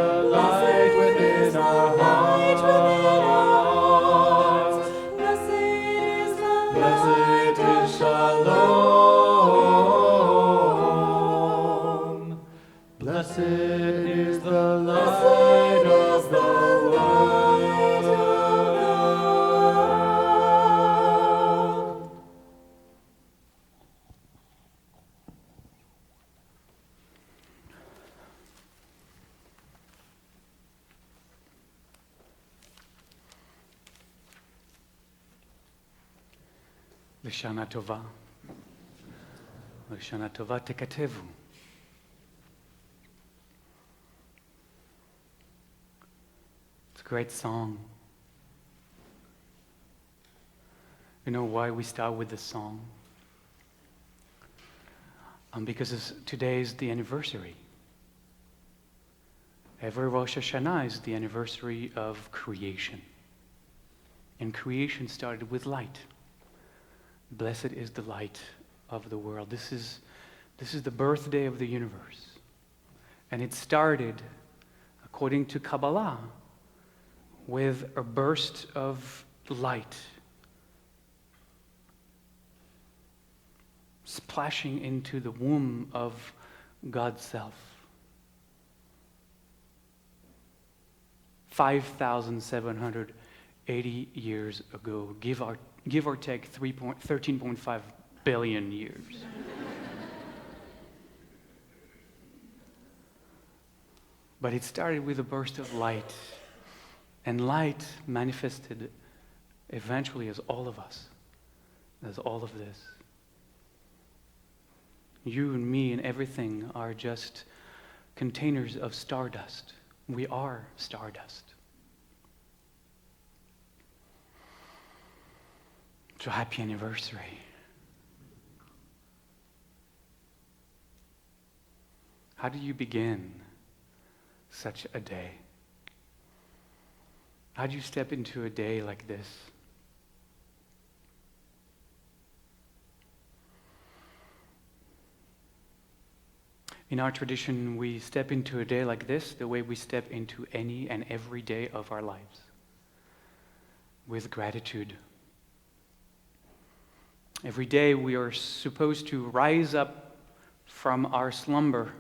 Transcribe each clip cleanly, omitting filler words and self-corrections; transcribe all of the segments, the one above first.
the light within our hearts. Blessed is Shalom. Blessed is the light of the world. L'shana tova. L'shana tova tekatevu. It's a great song. You know why we start with this song? Because today is the anniversary. Every Rosh Hashana is the anniversary of creation. And creation started with light. Blessed is the light of the world. This is the birthday of the universe. And it started, according to Kabbalah, with a burst of light splashing into the womb of God's self. 5,780 years ago, give or take 13.5 billion years. But it started with a burst of light, and light manifested eventually as all of us, as all of this. You and me and everything are just containers of stardust. We are stardust. So happy anniversary. How do you begin such a day? How do you step into a day like this? In our tradition, we step into a day like this the way we step into any and every day of our lives, with gratitude. Every day we are supposed to rise up from our slumber,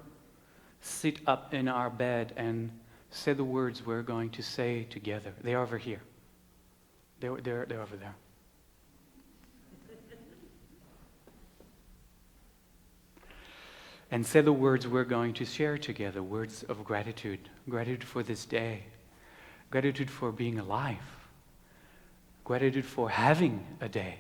sit up in our bed, and say the words we're going to say together. They're over here. They're over there. And say the words we're going to share together, words of gratitude. Gratitude for this day. Gratitude for being alive. Gratitude for having a day.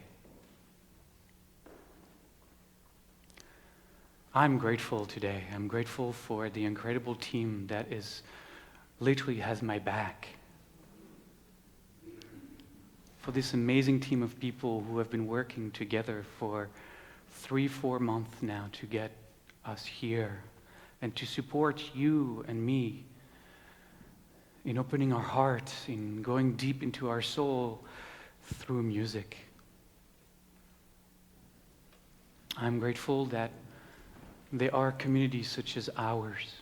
I'm grateful today. I'm grateful for the incredible team that literally has my back. For this amazing team of people who have been working together for 3-4 months now to get us here and to support you and me in opening our hearts, in going deep into our soul through music. I'm grateful that there are communities such as ours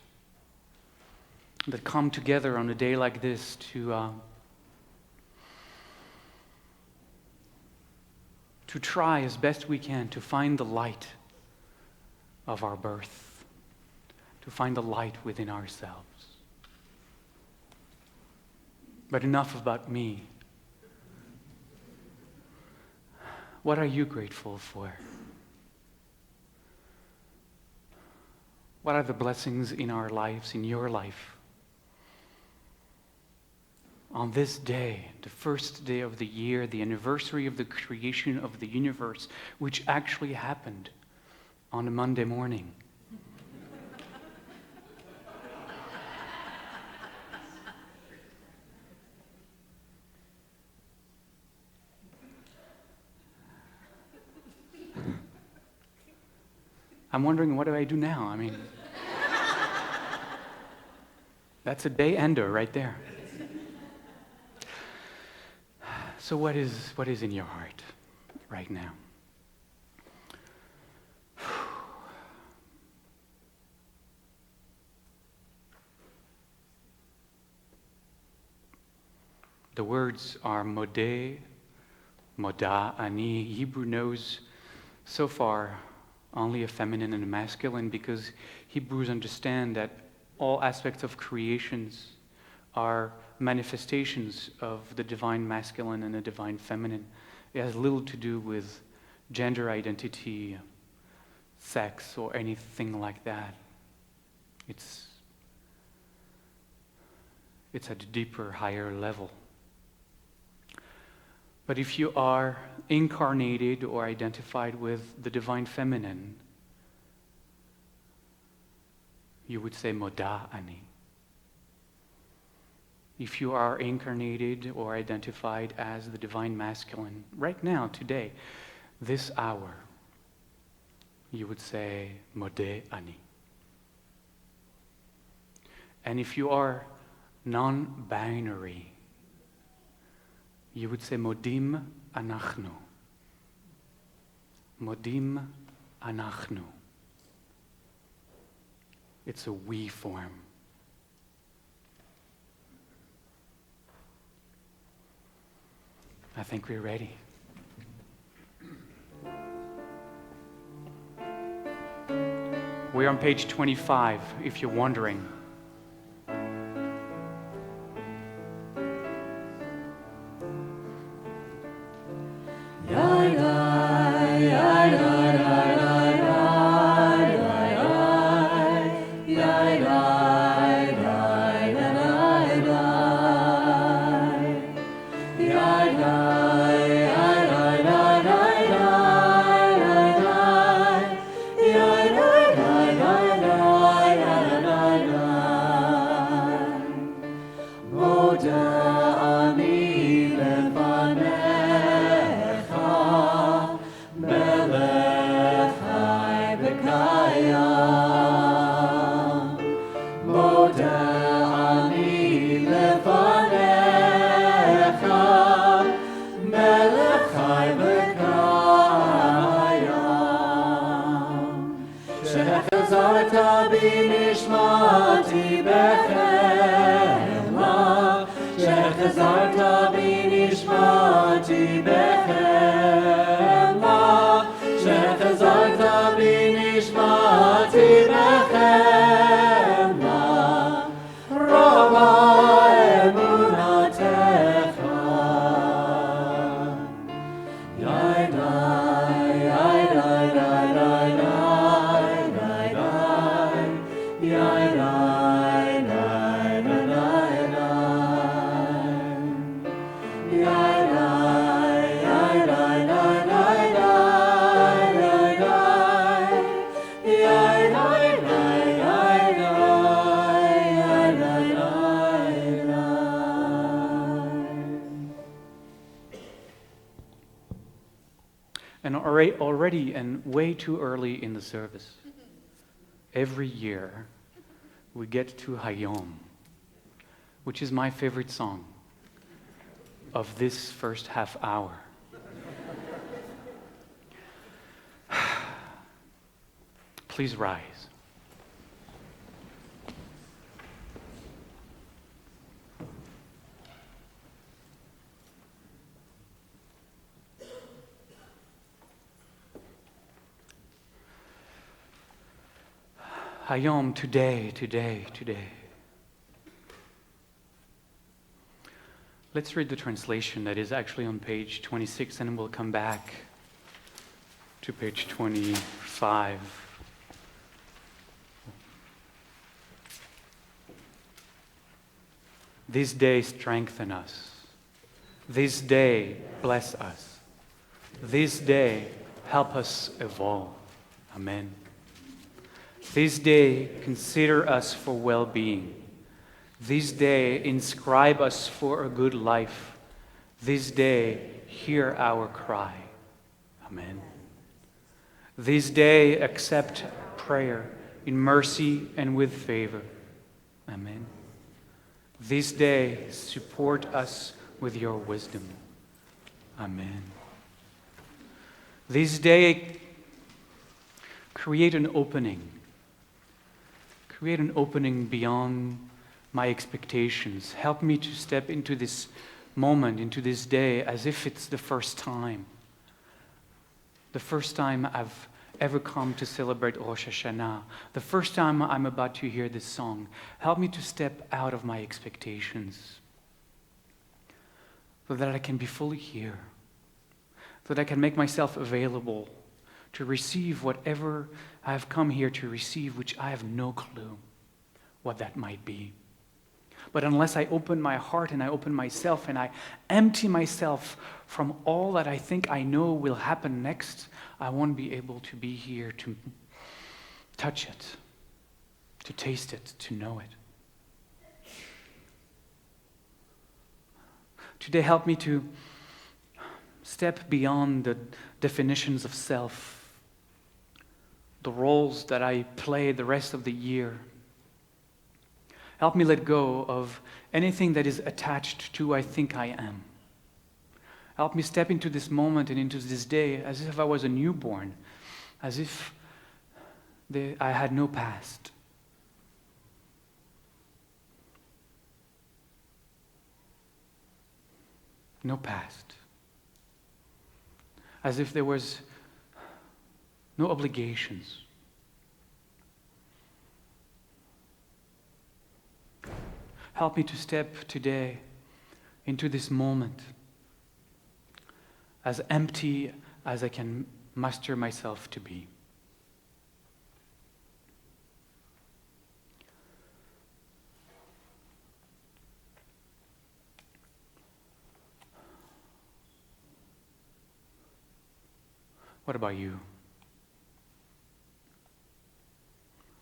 that come together on a day like this to try as best we can to find the light of our birth, to find the light within ourselves. But enough about me. What are you grateful for? What are the blessings in our lives, in your life? On this day, the first day of the year, the anniversary of the creation of the universe, which actually happened on a Monday morning. I'm wondering, what do I do now? I mean, that's a day ender right there. So what is in your heart right now? The words are modeh, moda, ani. Hebrew knows so far only a feminine and a masculine because Hebrews understand that all aspects of creations are manifestations of the divine masculine and the divine feminine. It has little to do with gender identity, sex, or anything like that. It's at a deeper, higher level. But if you are incarnated or identified with the divine feminine, you would say moda ani. If you are incarnated or identified as the divine masculine, right now, today, this hour, you would say modeh ani. And if you are non-binary, you would say modim anachnu. Modim anachnu. It's a we form. I think we're ready. We're on page 25, if you're wondering. And already and way too early in the service, every year we get to Hayom, which is my favorite song of this first half hour. Please rise. Hayom, today. Let's read the translation that is actually on page 26, and we'll come back to page 25. This day strengthen us. This day bless us. This day help us evolve. Amen. This day consider us for well-being. This day inscribe us for a good life. This day hear our cry. Amen. This day accept prayer in mercy and with favor. Amen. This day support us with your wisdom. Amen. This day create an opening. Create an opening beyond my expectations. Help me to step into this moment, into this day, as if it's the first time. The first time I've ever come to celebrate Rosh Hashana. The first time I'm about to hear this song. Help me to step out of my expectations so that I can be fully here, so that I can make myself available to receive whatever I have come here to receive, which I have no clue what that might be. But unless I open my heart and I open myself and I empty myself from all that I think I know will happen next, I won't be able to be here to touch it, to taste it, to know it. Today, help me to step beyond the definitions of self, the roles that I play the rest of the year. Help me let go of anything that is attached to I think I am. Help me step into this moment and into this day as if I was a newborn, as if I had no past. No past. As if there was no obligations. Help me to step today into this moment as empty as I can muster myself to be. What about you?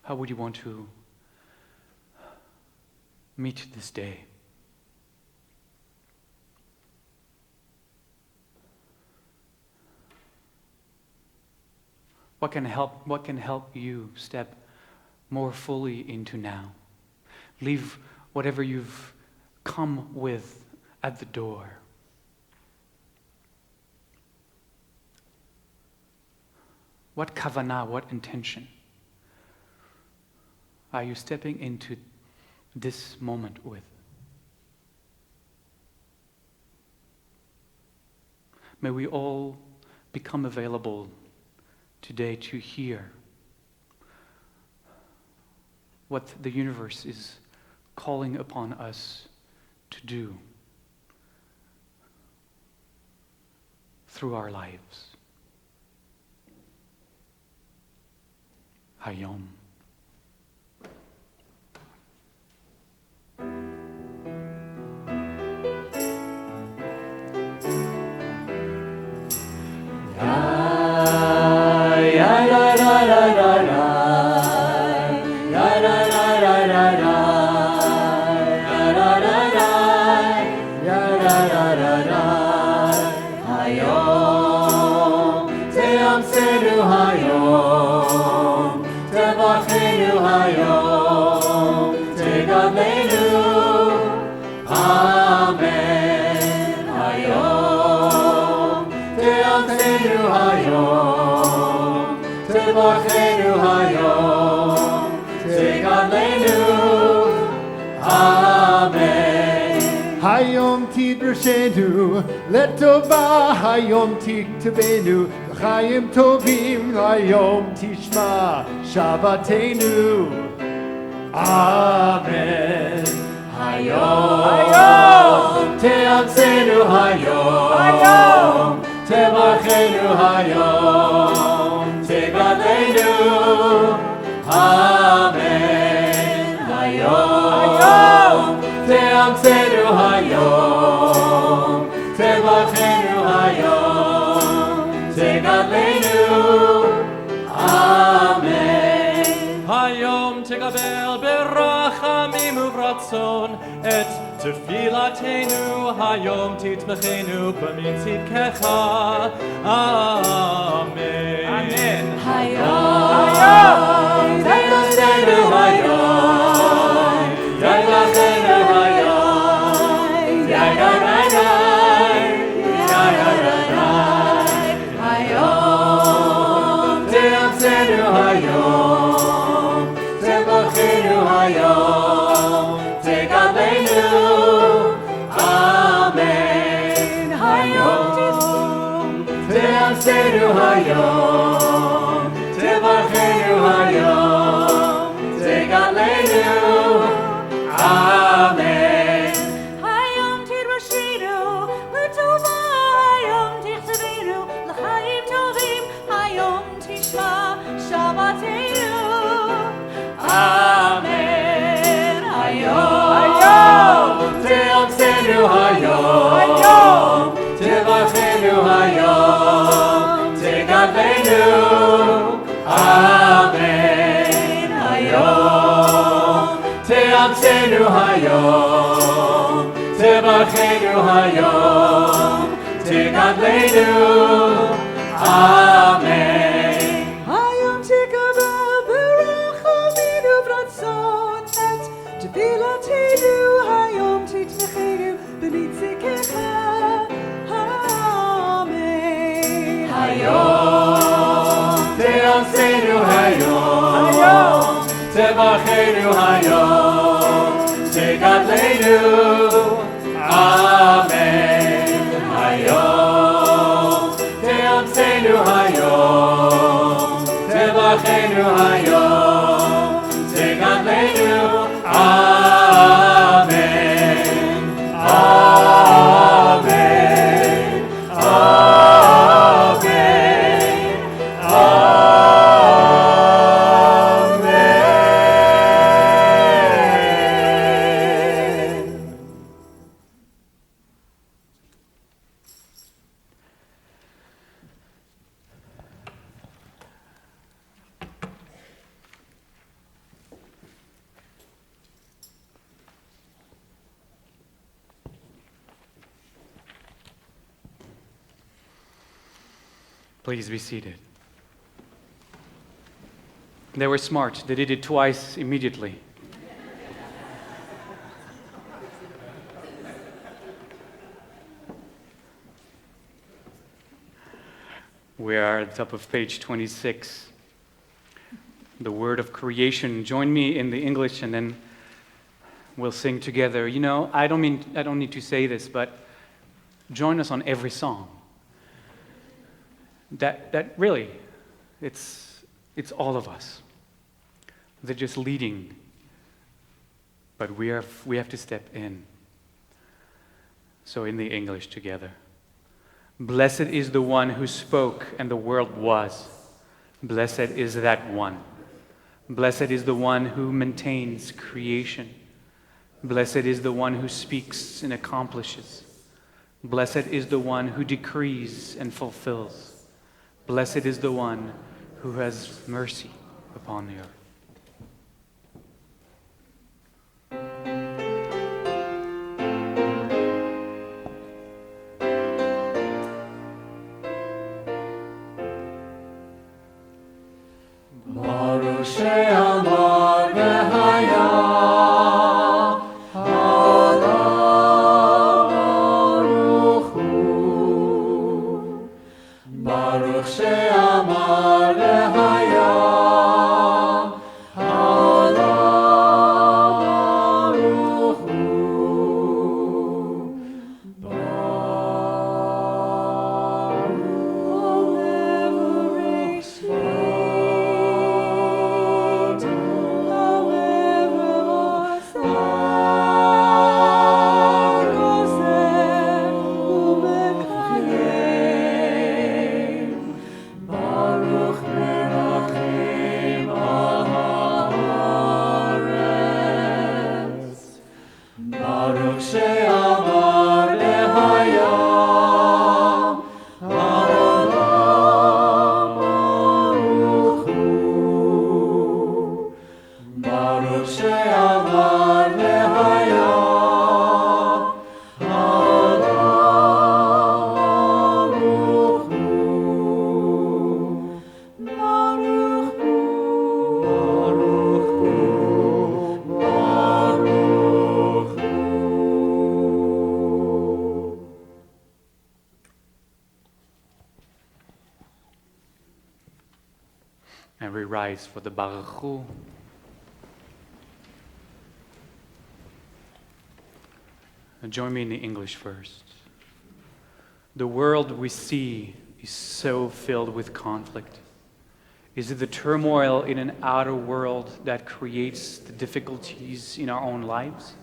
How would you want to meet this day? What can help you step more fully into now? Leave whatever you've come with at the door. What kavanah, what intention are you stepping into this moment with? May we all become available today to hear what the universe is calling upon us to do through our lives. Hayom. Hayom tidrashenu, letova hayom tiktavenu, l'chaim tovim hayom tishma shabbatenu. Amen. Hayom te'amsenu hayom te'varchenu hayom te'gadlenu. Amen. Hayom te'amsenu hayom te'varchenu hayom te'gadlenu. Amen. Hayom tegabel berachamim uvratzon et tefilatenu hayom titmechenu b'min tzidkecha. Amen. Amen. Hayom te'amsenu hayom te'varchenu hayom te'gadlenu. Hayom te'amsenu hayom te'varchenu hayom te'gadlenu. Amen. תעשנו היום, תברכנו היום, תגאלנו, אמן. היום תדרשנו לטובה, היום תכתבנו לחיים טובים, היום תשמע שבתנו, אמן. היום תאמצנו היום, תברכנו היום, תגאלנו, אמן. היום תאמצנו היום, תברכנו היום, תגאלנו, אמן. היום תקבל ברחמים וברצון את תפילתנו, היום תתמכנו בנצחך, אמן. היום תאמצנו היום, תברכנו היום, תגאלנו, אמן. היום תאמצנו היום, תברכנו היום, תגאלנו, אמן. אמן. אמן. אמן. Please be seated. They were smart. They did it twice immediately. We are at the top of page 26. The word of creation. Join me in the English and then we'll sing together. You know, I don't need to say this, but join us on every song. That really, it's all of us. They're just leading, but we have to step in. So in the English together. Blessed is the one who spoke and the world was. Blessed is that one. Blessed is the one who maintains creation. Blessed is the one who speaks and accomplishes. Blessed is the one who decrees and fulfills. Blessed is the one who has mercy upon the earth. Baruch she'amar v'haya, Ha'olam baruch hu. Baruch she'amar v'haya, Ha'olam baruch hu. Baruch merachim al haaretz. Baruch she'amar v'haya, Ha'olam baruch hu. Baruch she'amar v'haya, Ha'olam baruch hu. Baruch hu, Baruch hu, Baruch hu. And we rise for the Baruch Hu. And join me in the English first. The world we see is so filled with conflict? Is it the turmoil in an outer world that creates the difficulties in our own lives?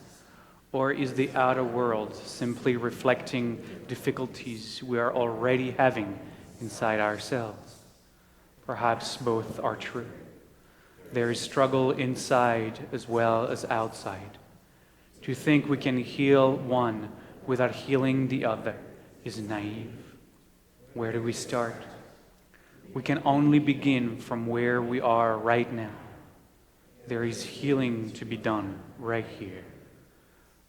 Or is the outer world simply reflecting difficulties we are already having inside ourselves? Perhaps both are true. There is struggle inside as well as outside. To think we can heal one without healing the other is naive. Where do we start? We can only begin from where we are right now. There is healing to be done right here.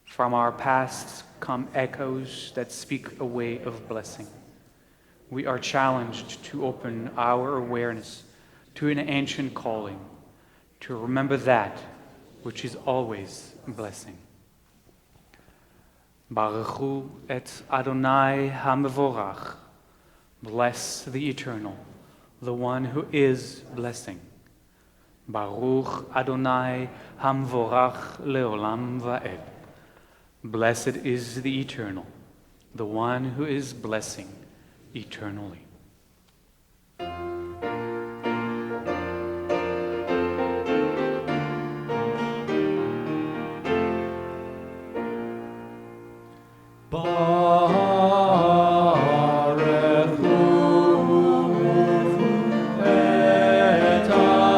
From our past come echoes that speak a way of blessing. We are challenged to open our awareness to an ancient calling, to remember that which is always a blessing. Baruch Hu et Adonai HaMevorach. Bless the Eternal, the one who is blessing. Baruch Adonai HaMevorach Leolam Va'ed. Blessed is the Eternal, the one who is blessing eternally. Baruch Hu et Adonai.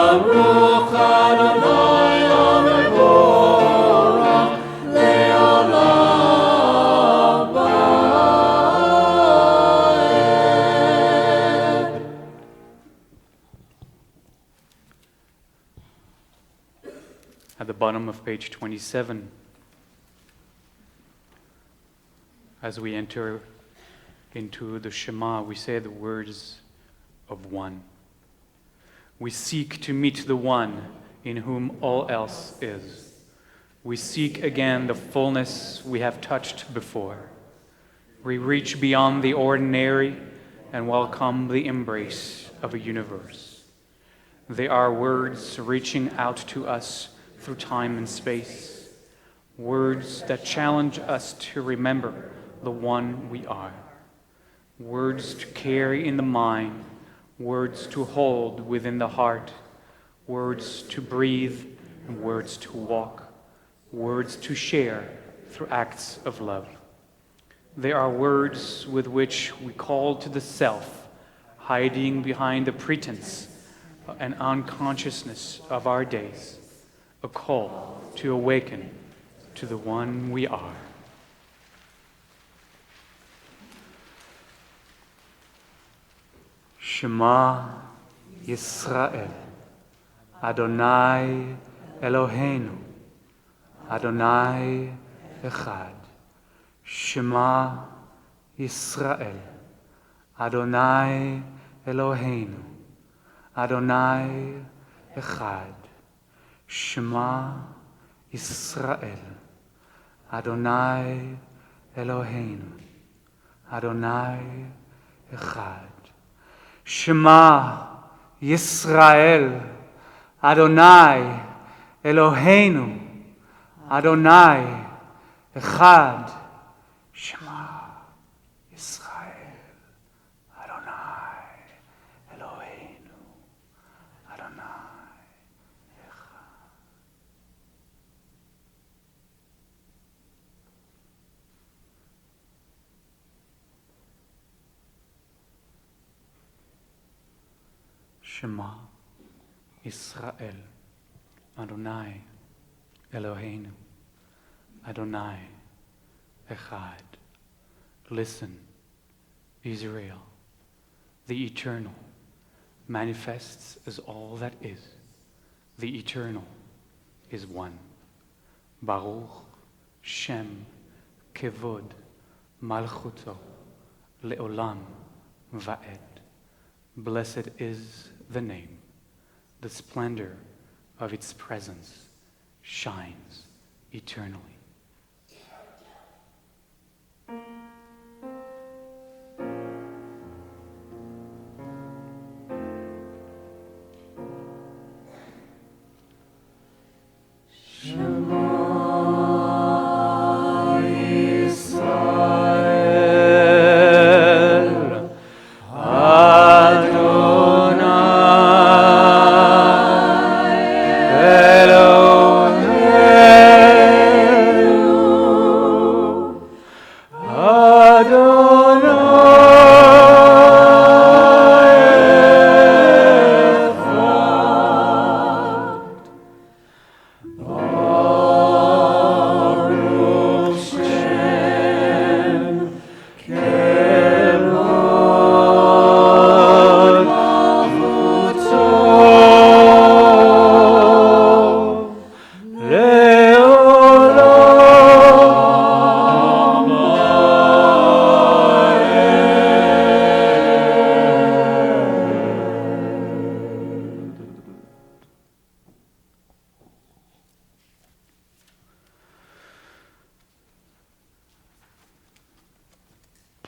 Baruch Adonai HaMevorach Leolam Va'ed. At the bottom of page 27, as we enter into the Shema, we say the words of one. We seek to meet the one in whom all else is. We seek again the fullness we have touched before. We reach beyond the ordinary and welcome the embrace of a universe. They are words reaching out to us through time and space, words that challenge us to remember the one we are, words to carry in the mind, words to hold within the heart, words to breathe and words to walk, words to share through acts of love. They are words with which we call to the self, hiding behind the pretense and unconsciousness of our days, a call to awaken to the one we are. Shema Yisrael, Adonai Eloheinu, Adonai Echad. Shema Yisrael, Adonai Eloheinu, Adonai Echad. Shema Yisrael, Adonai Eloheinu, Adonai Echad. Shema Yisrael, Adonai Eloheinu, Adonai Echad. Shema Yisrael, Adonai Eloheinu, Adonai Echad. Shema Yisrael, Adonai Eloheinu, Adonai Echad. Listen, Israel, the Eternal manifests as all that is. The Eternal is one. Baruch Shem Kevod Malchuto Leolam Va'ed. Blessed is the name, the splendor of its presence shines eternally.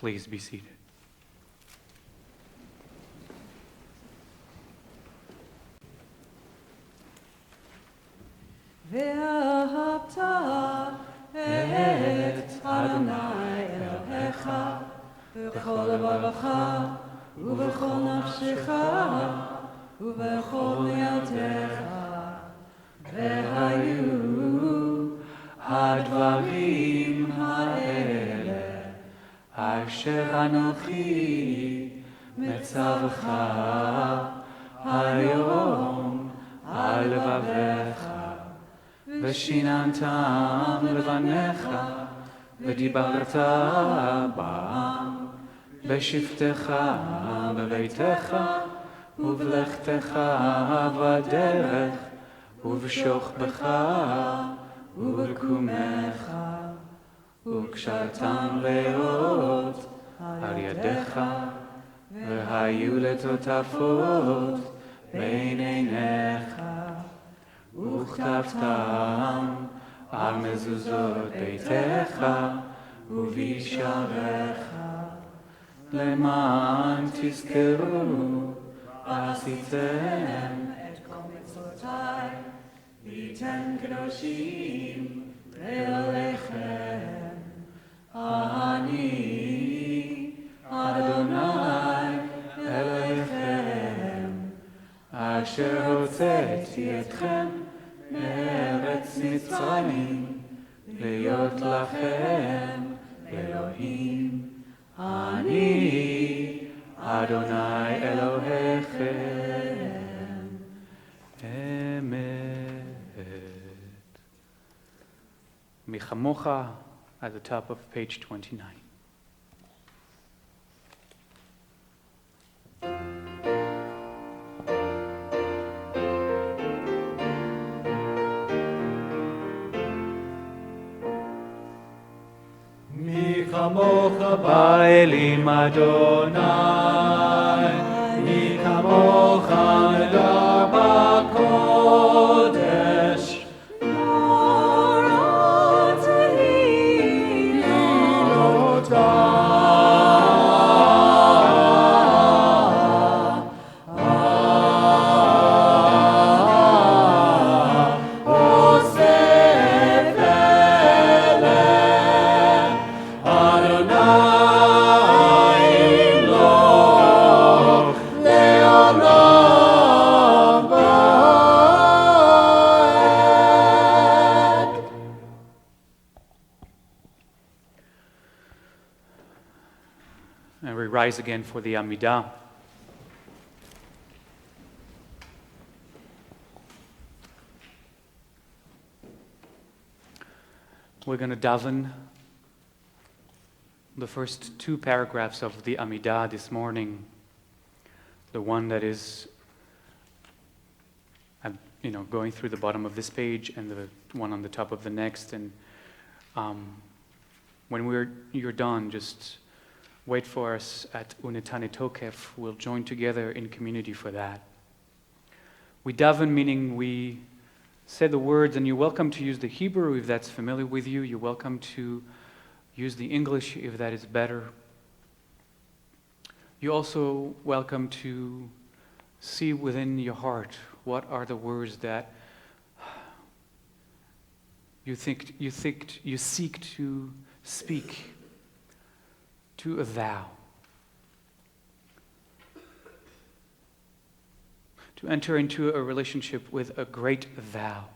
Please be seated. ואהבת את אדוני אלוהיך בכל לבבך ובכל נפשך ובכל מידך והיו הדברים האלה אשר אנוכי מצווך היום על לבביך ושיננתם לבניך ודיברת בם בשבתך בביתך ובלכתך בדרך ובשוכבך ובקומך וקשרתם לאות על ידך והיו לטוטפות בין עיניך וכתבתם על מזוזות ביתך ובשעריך למען תזכרו עשיתם את כל מצוותיי וייתן קדושים לאלוהיכם אני אדוני אלוהיכם אשר הוצאתי אתכם מארץ מצרים להיות לכם אלוהים אני אדוני אלוהיכם אמת. Michamocha at the top of page 29. מי כמוך באלים אדוני, מי כמוך נדר בקודש. And we rise again for the Amidah. We're going to daven the first two paragraphs of the Amidah this morning. The one that is, going through the bottom of this page, and the one on the top of the next. And when you're done, just wait for us at Unetane Tokef. We'll join together in community for that. We daven, meaning we say the words, and you're welcome to use the Hebrew if that's familiar with you. You're welcome to use the English if that is better. You're also welcome to see within your heart what are the words that you seek to speak to a thou. To enter into a relationship with a great thou.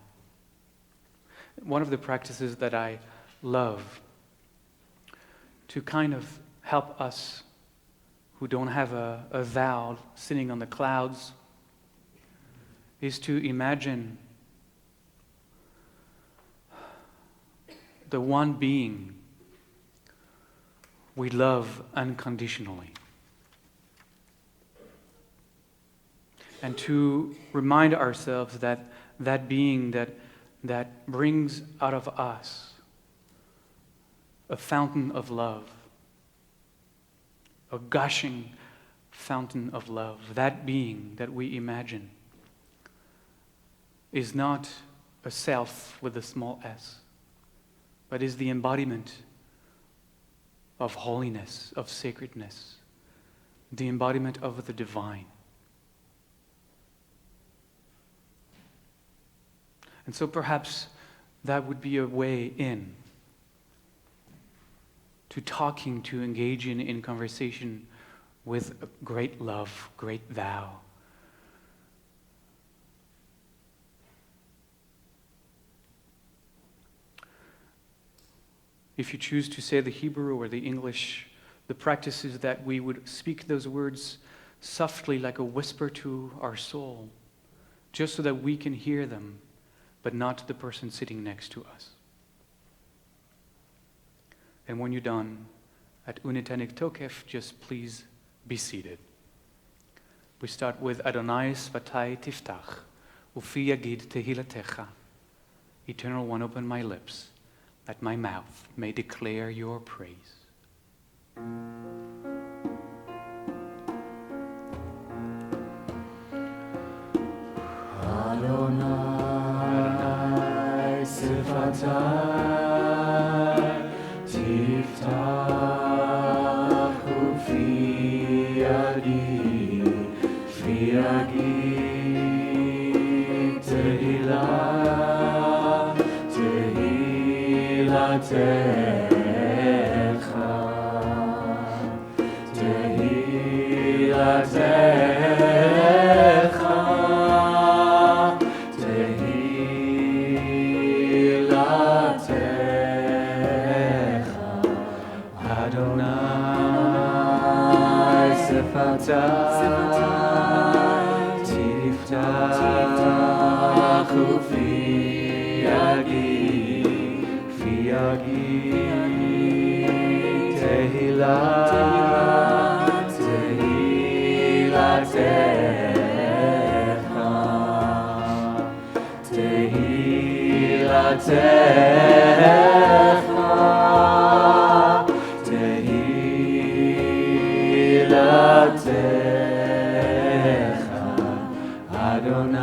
One of the practices that I love to kind of help us who don't have a thou sitting on the clouds is to imagine the one being we love unconditionally. And to remind ourselves that that being that brings out of us a fountain of love, a gushing fountain of love, that being that we imagine is not a self with a small s, but is the embodiment of holiness, of sacredness, the embodiment of the divine. And so perhaps that would be a way in to talking, to engaging in conversation with great love, great thou. If you choose to say the Hebrew or the English, the practice is that we would speak those words softly like a whisper to our soul, just so that we can hear them, but not to the person sitting next to us. And when you're done, at Unitanik Tokef, just please be seated. We start with Adonai Svatai Tiftach, Ufi Yagid Tehilatecha. Eternal One, open my lips, that my mouth may declare your praise. Adonai Sifatai Tiftach Ufi Yagi Tehillah Tehilatecha Tehilatecha Adonai Sifatai Tiftach Ufi Yagi Tehillah Tehilatecha Tehilatecha Tehilatecha Adonai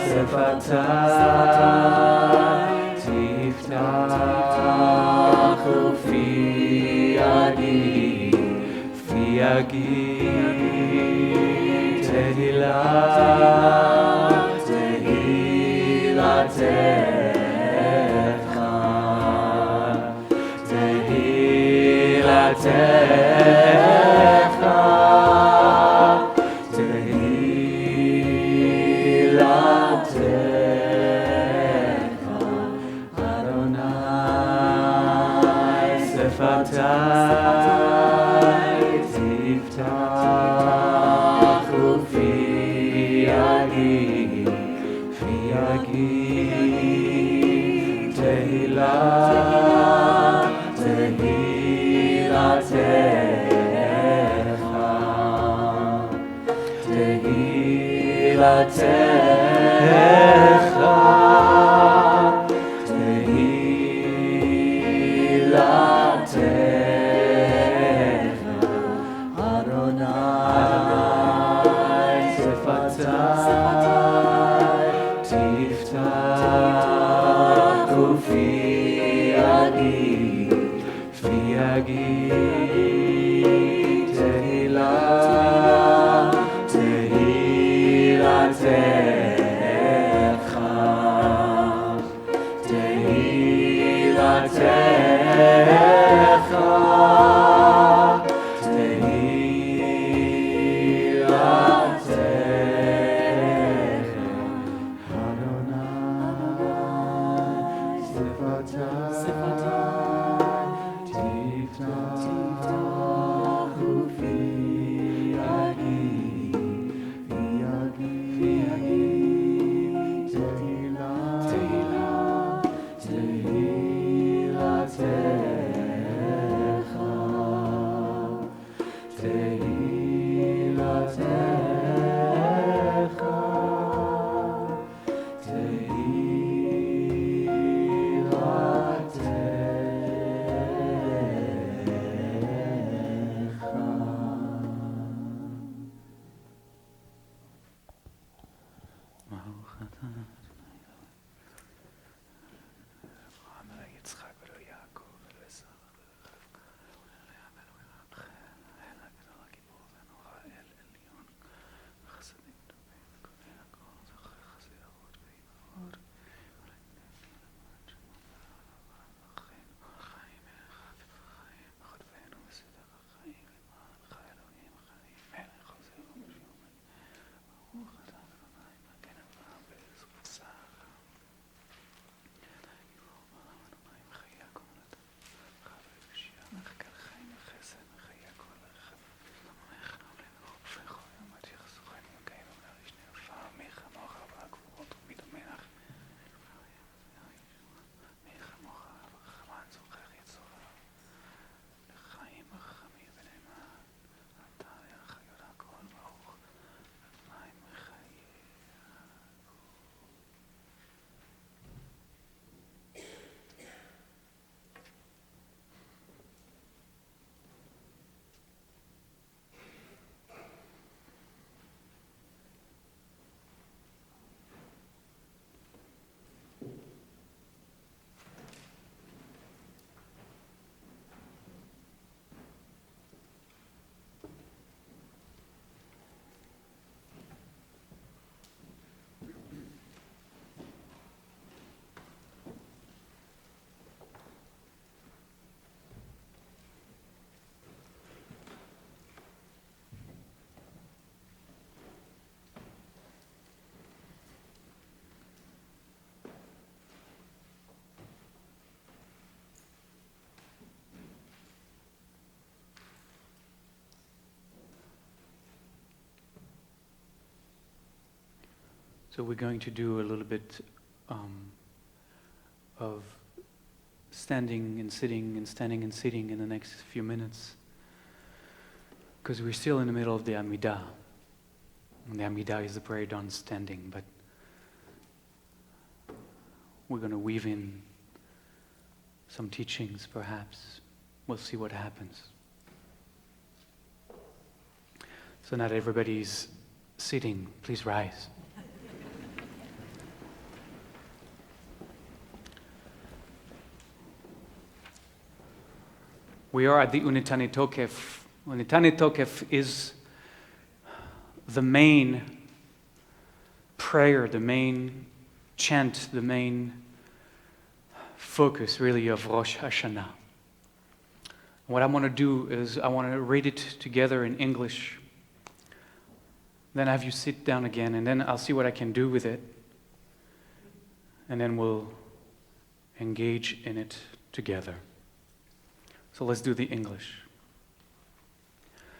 Sifatai Tiftach Ufi Yagi Tehillah Tehilatecha Tehilatecha Tehilatecha Adonai Sifatai Tiftach Ufi Yagi Tehillah Tehilatecha Tehilatecha Tehilatecha Adonai Sifatai So we're going to do a little bit of standing and sitting and standing and sitting in the next few minutes, because we're still in the middle of the Amidah. And the Amidah is the prayer done standing, but we're going to weave in some teachings, perhaps. We'll see what happens. So not everybody's sitting. Please rise. We are at the Unitani Tokef. Unitani Tokef is the main prayer, the main chant, the main focus, really, of Rosh Hashana. What I want to do is I want to read it together in English. Then have you sit down again, and then I'll see what I can do with it. And then we'll engage in it together. So let's do the English.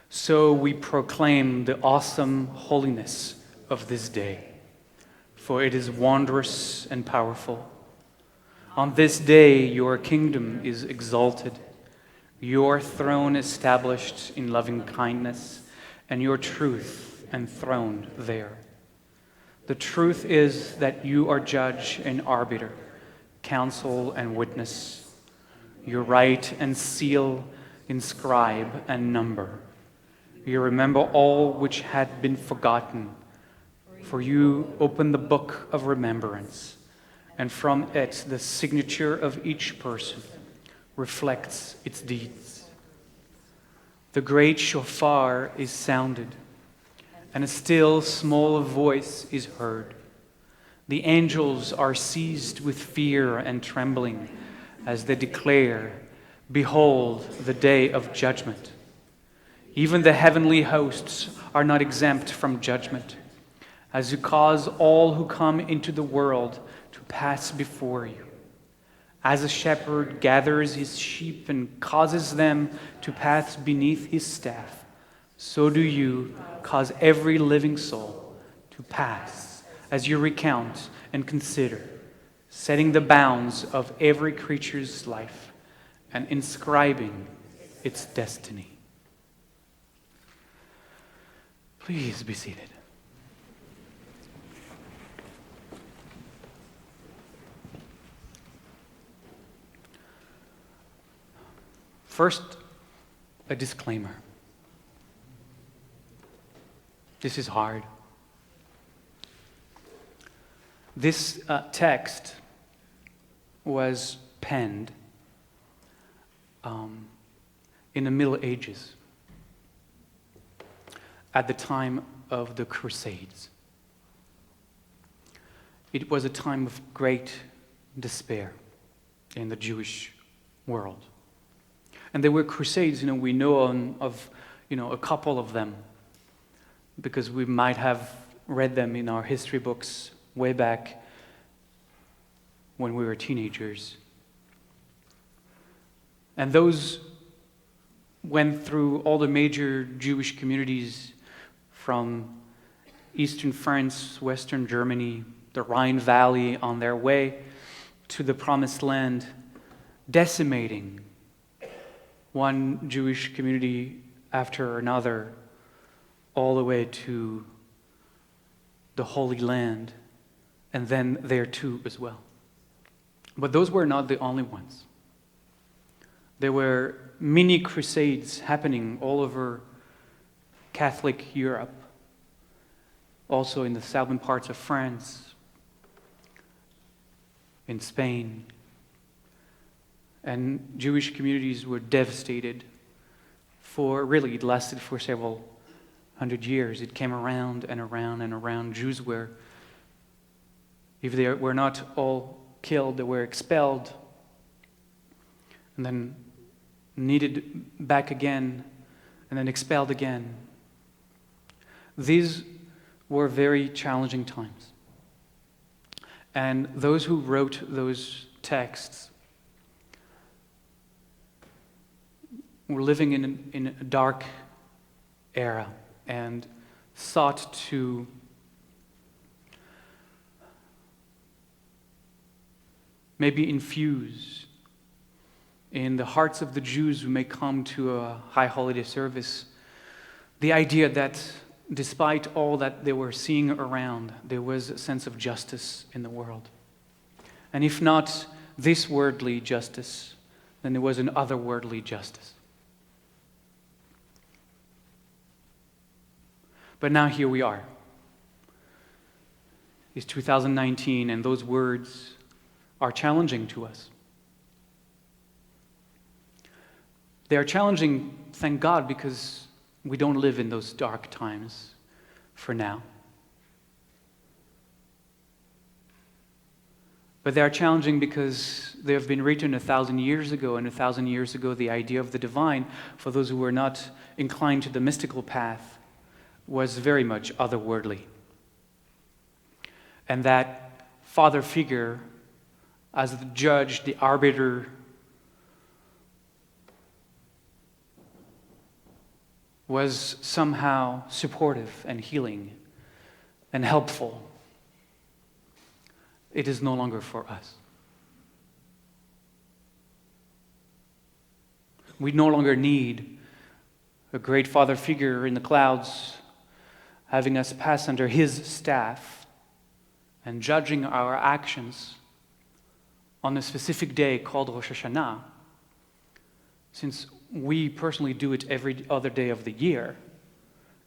So we proclaim the awesome holiness of this day, for it is wondrous and powerful. On this day your kingdom is exalted, your throne established in loving kindness, and your truth enthroned there. The truth is that you are judge and arbiter, counsel and witness. You write and seal, inscribe and number. You remember all which had been forgotten, for you open the book of remembrance, and from it the signature of each person reflects its deeds. The great shofar is sounded, and a still small voice is heard. The angels are seized with fear and trembling as they declare, "Behold, the day of judgment." Even the heavenly hosts are not exempt from judgment, as you cause all who come into the world to pass before you. As a shepherd gathers his sheep and causes them to pass beneath his staff, so do you cause every living soul to pass as you recount and consider, setting the bounds of every creature's life and inscribing its destiny. Please be seated. First, a disclaimer. This is hard. This text was penned in the Middle Ages, at the time of the Crusades. It was a time of great despair in the Jewish world. And there were crusades, we know of a couple of them, because we might have read them in our history books way back when we were teenagers. And those went through all the major Jewish communities from eastern France, western Germany, the Rhine Valley, on their way to the Promised Land, decimating one Jewish community after another, all the way to the Holy Land, and then there too as well. But those were not the only ones. There were mini crusades happening all over Catholic Europe, also in the southern parts of France, in Spain. And Jewish communities were devastated it lasted for several hundred years. It came around and around and around. Jews were, if they were not all killed, they were expelled and then needed back again and then expelled again. These were very challenging times. And those who wrote those texts were living in a dark era and sought to maybe infuse in the hearts of the Jews who may come to a high holiday service the idea that despite all that they were seeing around, there was a sense of justice in the world. And if not this worldly justice, then there was an otherworldly justice. But now here we are. It's 2019, and those words are challenging to us. They are challenging, thank God, because we don't live in those dark times for now. But they are challenging because they have been written 1,000 years ago, and 1,000 years ago the idea of the divine, for those who were not inclined to the mystical path, was very much otherworldly. And that father figure, as the judge, the arbiter, was somehow supportive and healing and helpful. It is no longer for us. We no longer need a great father figure in the clouds having us pass under his staff and judging our actions on a specific day called Rosh Hashana. Since we personally do it every other day of the year,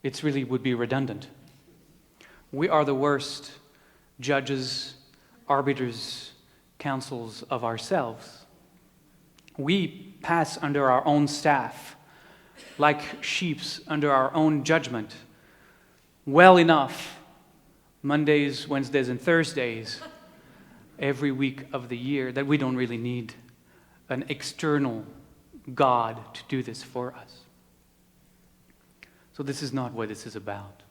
it really would be redundant. We are the worst judges, arbiters, counsels of ourselves. We pass under our own staff, like sheep under our own judgment, well enough, Mondays, Wednesdays, and Thursdays, every week of the year, that we don't really need an external God to do this for us. So this is not what this is about.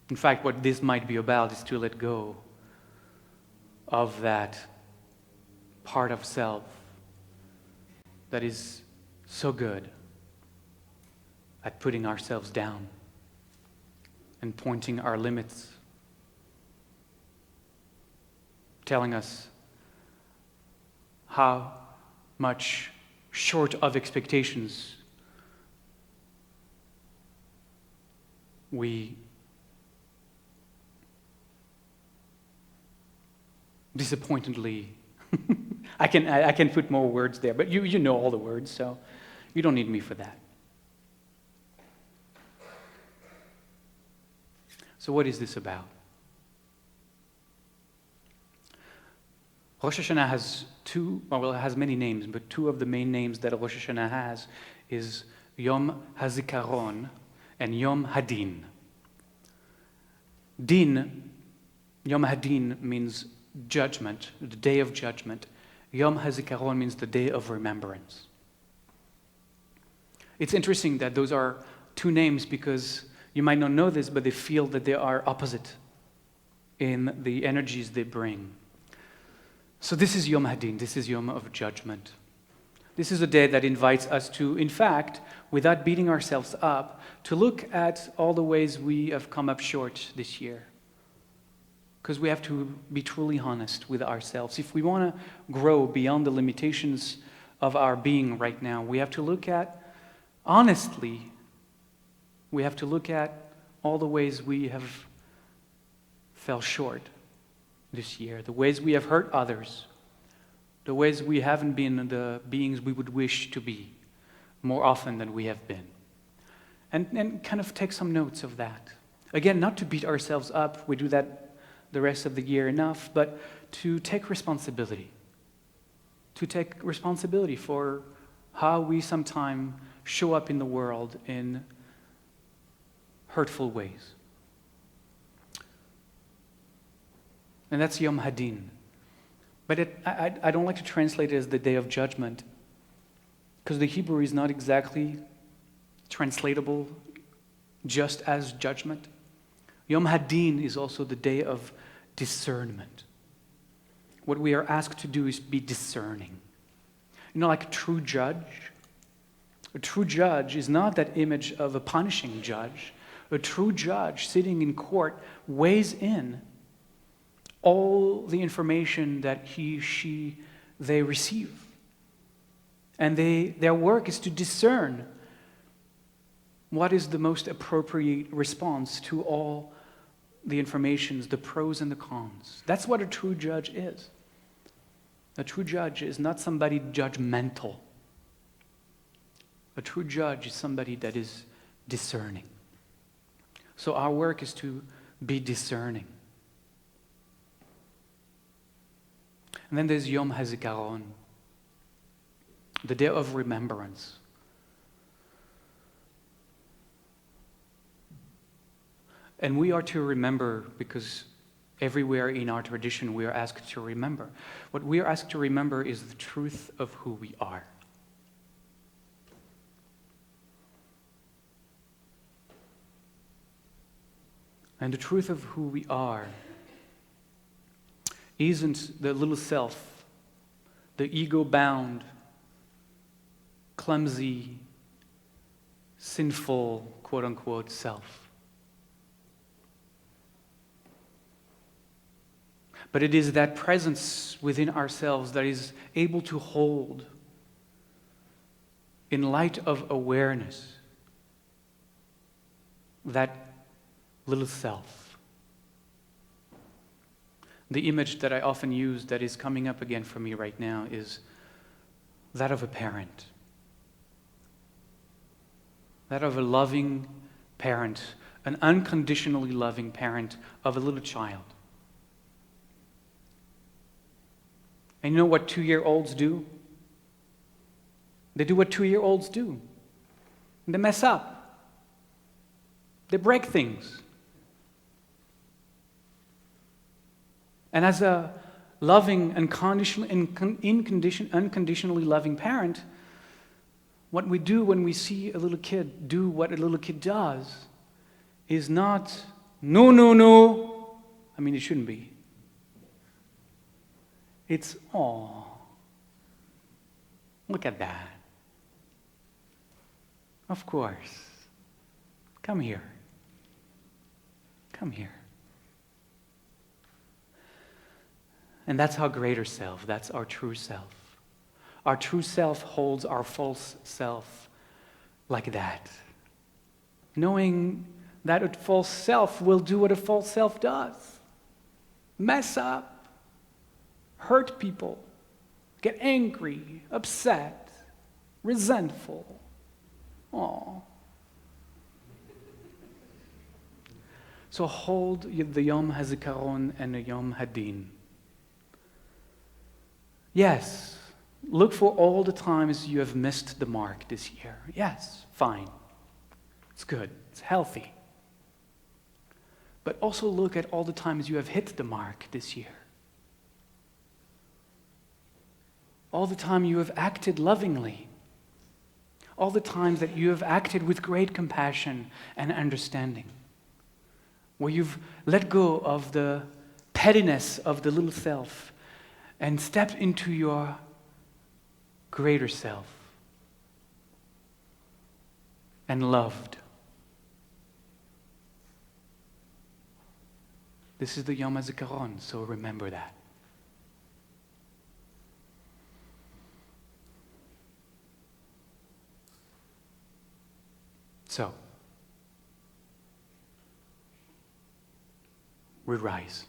In fact, what this might be about is to let go of that part of self that is so good at putting ourselves down and pointing our limits, telling us how much short of expectations we disappointedly, I can put more words there, but you know all the words, so you don't need me for that. So what is this about? Rosh Hashanah has it has many names, but two of the main names that Rosh Hashanah has is Yom HaZikaron and Yom Hadin. Din, Yom Hadin means judgment, the day of judgment. Yom HaZikaron means the day of remembrance. It's interesting that those are two names because you might not know this, but they feel that they are opposite in the energies they bring. So this is Yom Hadin, this is Yom of judgment. This is a day that invites us to, in fact, without beating ourselves up, to look at all the ways we have come up short this year. Because we have to be truly honest with ourselves. If we want to grow beyond the limitations of our being right now, we have to look at, honestly, we have to look at all the ways we have fell short this year, the ways we have hurt others, the ways we haven't been the beings we would wish to be more often than we have been. And kind of take some notes of that. Again, not to beat ourselves up, we do that the rest of the year enough, but to take responsibility. To take responsibility for how we sometimes show up in the world in hurtful ways. And that's Yom Hadin. But I don't like to translate it as the day of judgment, because the Hebrew is not exactly translatable just as judgment. Yom Hadin is also the day of discernment. What we are asked to do is be discerning. You know, like a true judge. A true judge is not that image of a punishing judge. A true judge sitting in court weighs in all the information that they receive. And their work is to discern what is the most appropriate response to all the informations, the pros and the cons. That's what a true judge is. A true judge is not somebody judgmental. A true judge is somebody that is discerning. So our work is to be discerning. And then there's Yom HaZikaron, the day of remembrance. And we are to remember because everywhere in our tradition we are asked to remember. What we are asked to remember is the truth of who we are. And the truth of who we are isn't the little self, the ego-bound, clumsy, sinful, quote-unquote, self. But it is that presence within ourselves that is able to hold, in light of awareness, that little self. The image that I often use that is coming up again for me right now is that of a parent. That of a loving parent, an unconditionally loving parent of a little child. And you know what 2-year-olds do? They do what 2-year-olds do. They mess up. They break things. And as a loving, unconditionally loving parent, what we do when we see a little kid do what a little kid does is not, no, no, no. I mean, it shouldn't be. It's, oh, look at that. Of course. Come here. Come here. And that's our greater self. That's our true self. Our true self holds our false self like that. Knowing That false self will do what a false self does. Mess up, hurt people, get angry, upset, resentful. Aww. So hold the Yom HaZikaron and the Yom Hadin. Yes, look for all the times you have missed the mark this year. Yes, fine. It's good. It's healthy. But also look at all the times you have hit the mark this year. All the time you have acted lovingly. All the times that you have acted with great compassion and understanding. Where you've let go of the pettiness of the little self and stepped into your greater self and loved. This is the Yom HaZikaron, so remember that. So, we rise.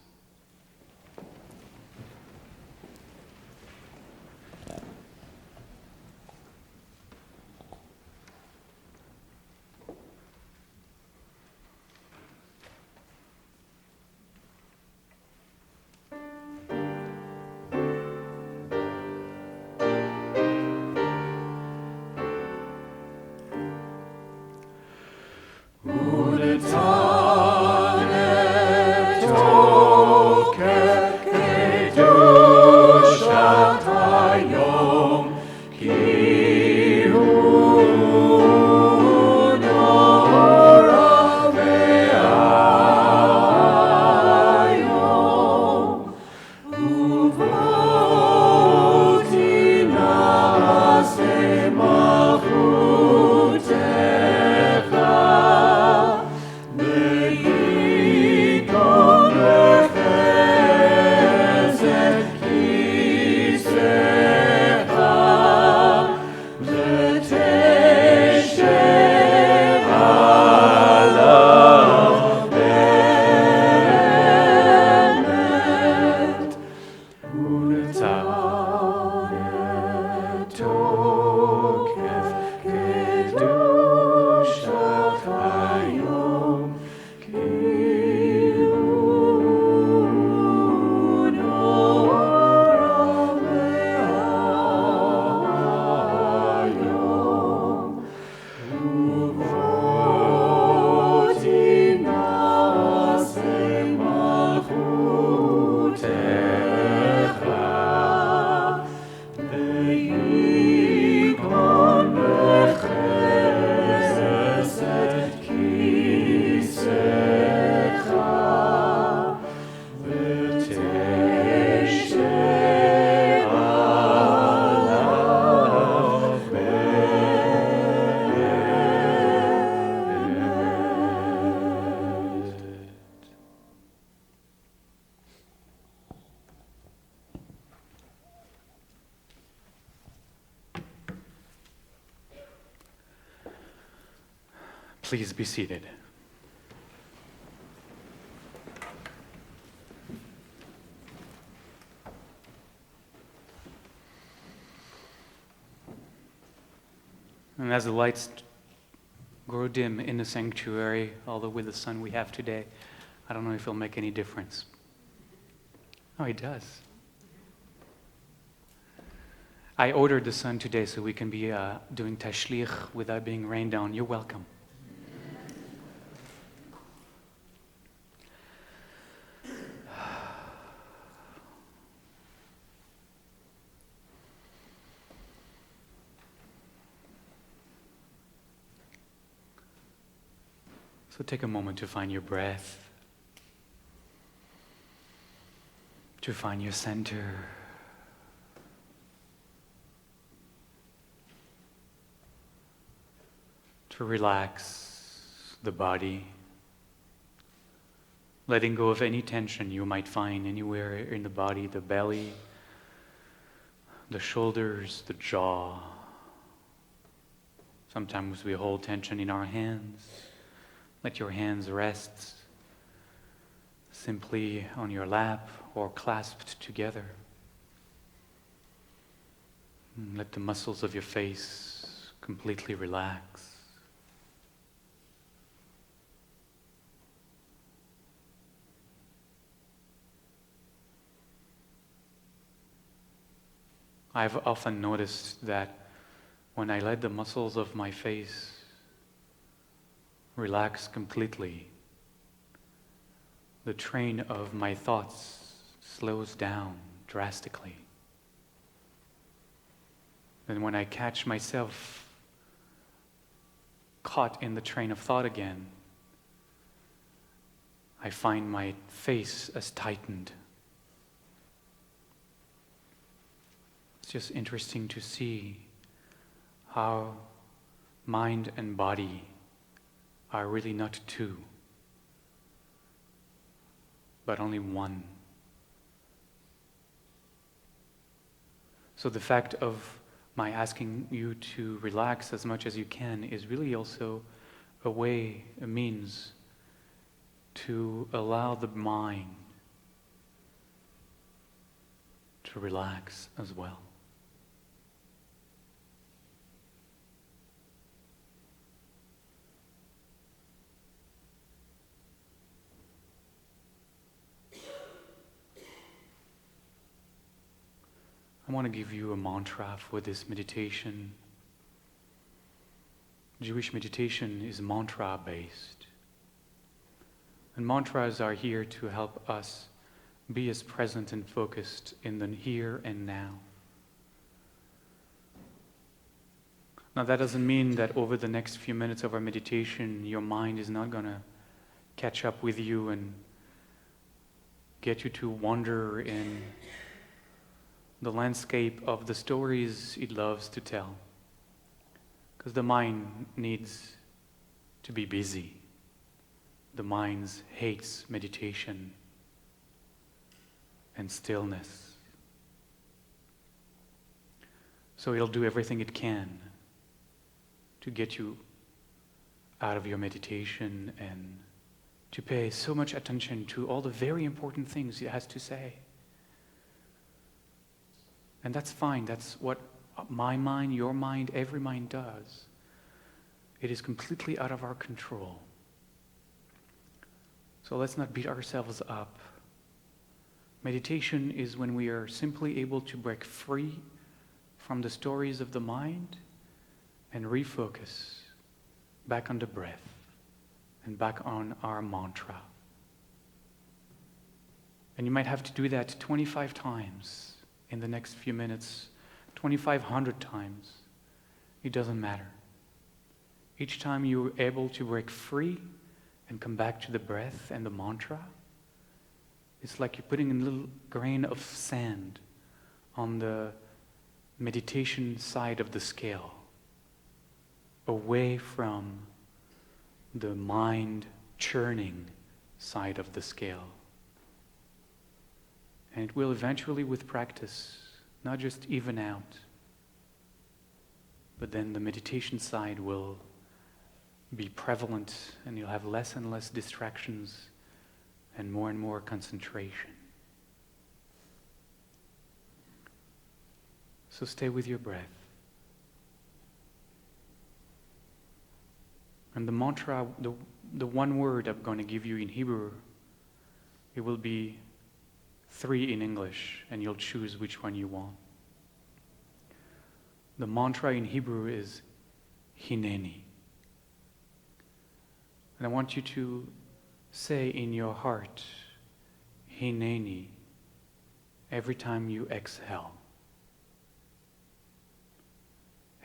Please be seated. And as the lights grow dim in the sanctuary, although with the sun we have today, I don't know if it'll make any difference. Oh, it does. I ordered the sun today so we can be doing tashlich without being rained on. You're welcome. So take a moment to find your breath, to find your center. To relax the body, letting go of any tension you might find anywhere in the body, the belly, the shoulders, the jaw. Sometimes we hold tension in our hands, Let your hands rest simply on your lap or clasped together. Let the muscles of your face completely relax. I've often noticed that when I let the muscles of my face relax completely, the train of my thoughts slows down drastically. And when I catch myself caught in the train of thought again, I find my face as tightened. It's just interesting to see how mind and body are really not two, but only one. So the fact of my asking you to relax as much as you can is really also a way, a means to allow the mind to relax as well. I want to give you a mantra for this meditation. Jewish meditation is mantra-based. And mantras are here to help us be as present and focused in the here and now. Now that doesn't mean that over the next few minutes of our meditation, your mind is not going to catch up with you and get you to wander in the landscape of the stories it loves to tell. Because the mind needs to be busy. The mind hates meditation and stillness. So it'll do everything it can to get you out of your meditation and to pay so much attention to all the very important things it has to say. And that's fine. That's what my mind, your mind, every mind does. It is completely out of our control. So let's not beat ourselves up. Meditation is when we are simply able to break free from the stories of the mind and refocus back on the breath and back on our mantra. And you might have to do that 25 times in the next few minutes, 2,500 times. It doesn't matter. Each time you're able to break free and come back to the breath and the mantra, it's like you're putting a little grain of sand on the meditation side of the scale, away from the mind churning side of the scale. And it will eventually, with practice, not just even out, but then the meditation side will be prevalent and you'll have less and less distractions and more concentration. So stay with your breath. And the mantra, the one word I'm going to give you in Hebrew, it will be 3 in English, and you'll choose which one you want. The mantra in Hebrew is Hineni. And I want you to say in your heart, Hineni, every time you exhale.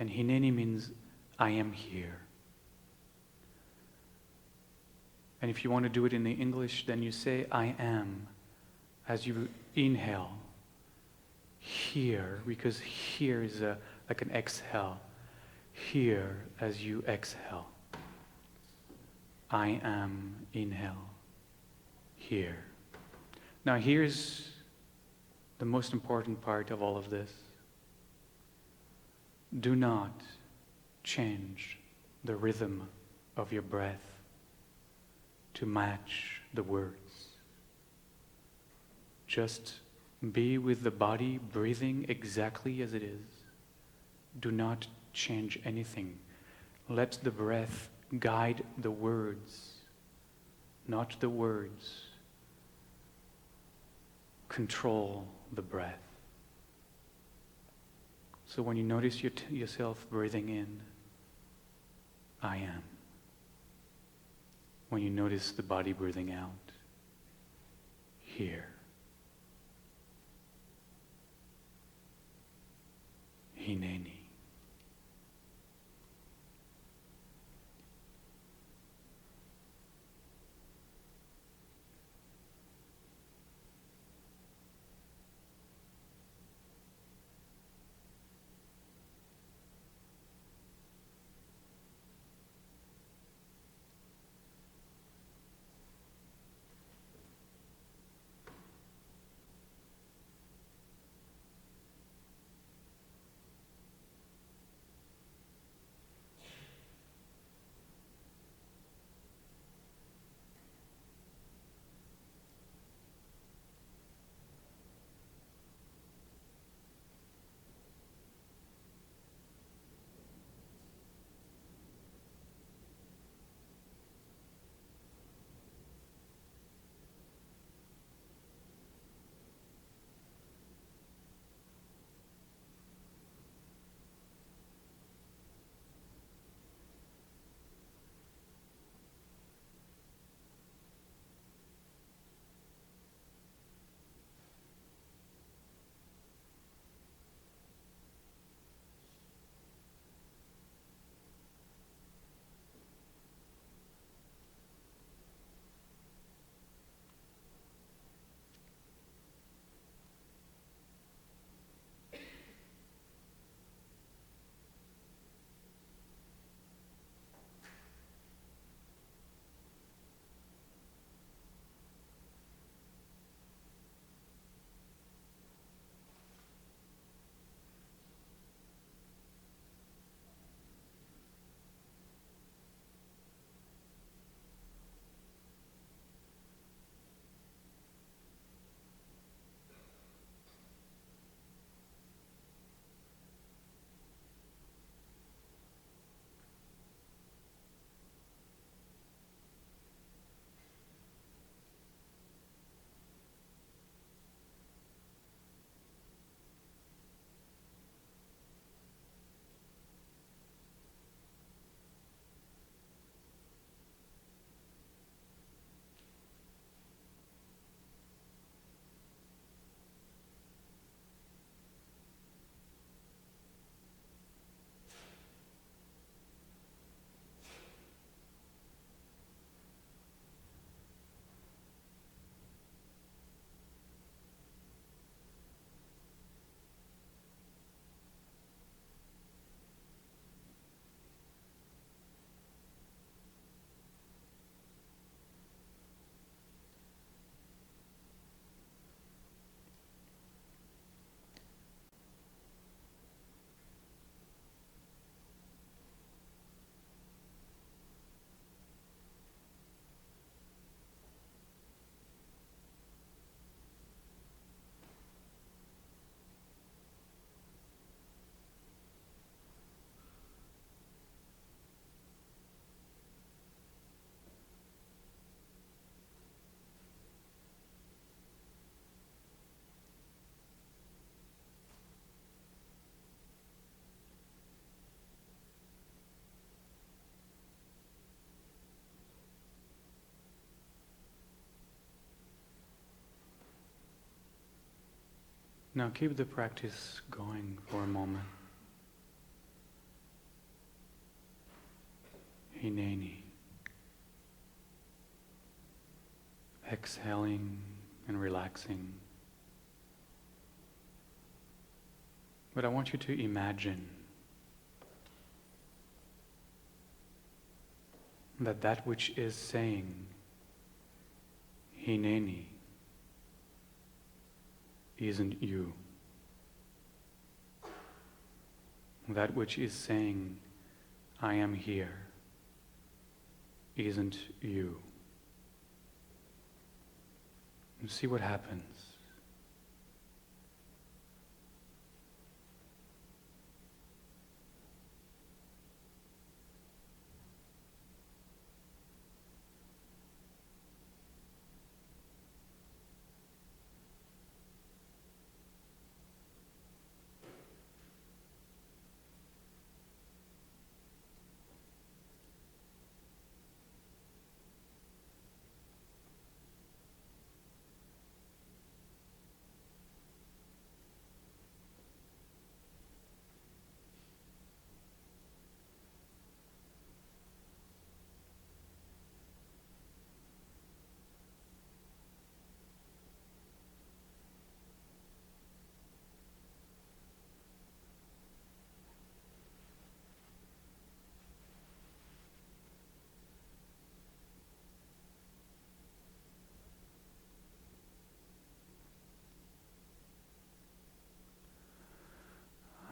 And Hineni means, I am here. And if you want to do it in the English, then you say, I am, as you inhale, here, because here is like an exhale. Here, as you exhale. I am, inhale, here. Now here's the most important part of all of this. Do not change the rhythm of your breath to match the words. Just be with the body breathing exactly as it is. Do not change anything. Let the breath guide the words, not the words control the breath. So when you notice yourself breathing in, I am. When you notice the body breathing out, here. Hineni. Now keep the practice going for a moment. Hineni. Exhaling and relaxing. But I want you to imagine that which is saying Hineni isn't you. That which is saying I am here isn't you. and see what happens.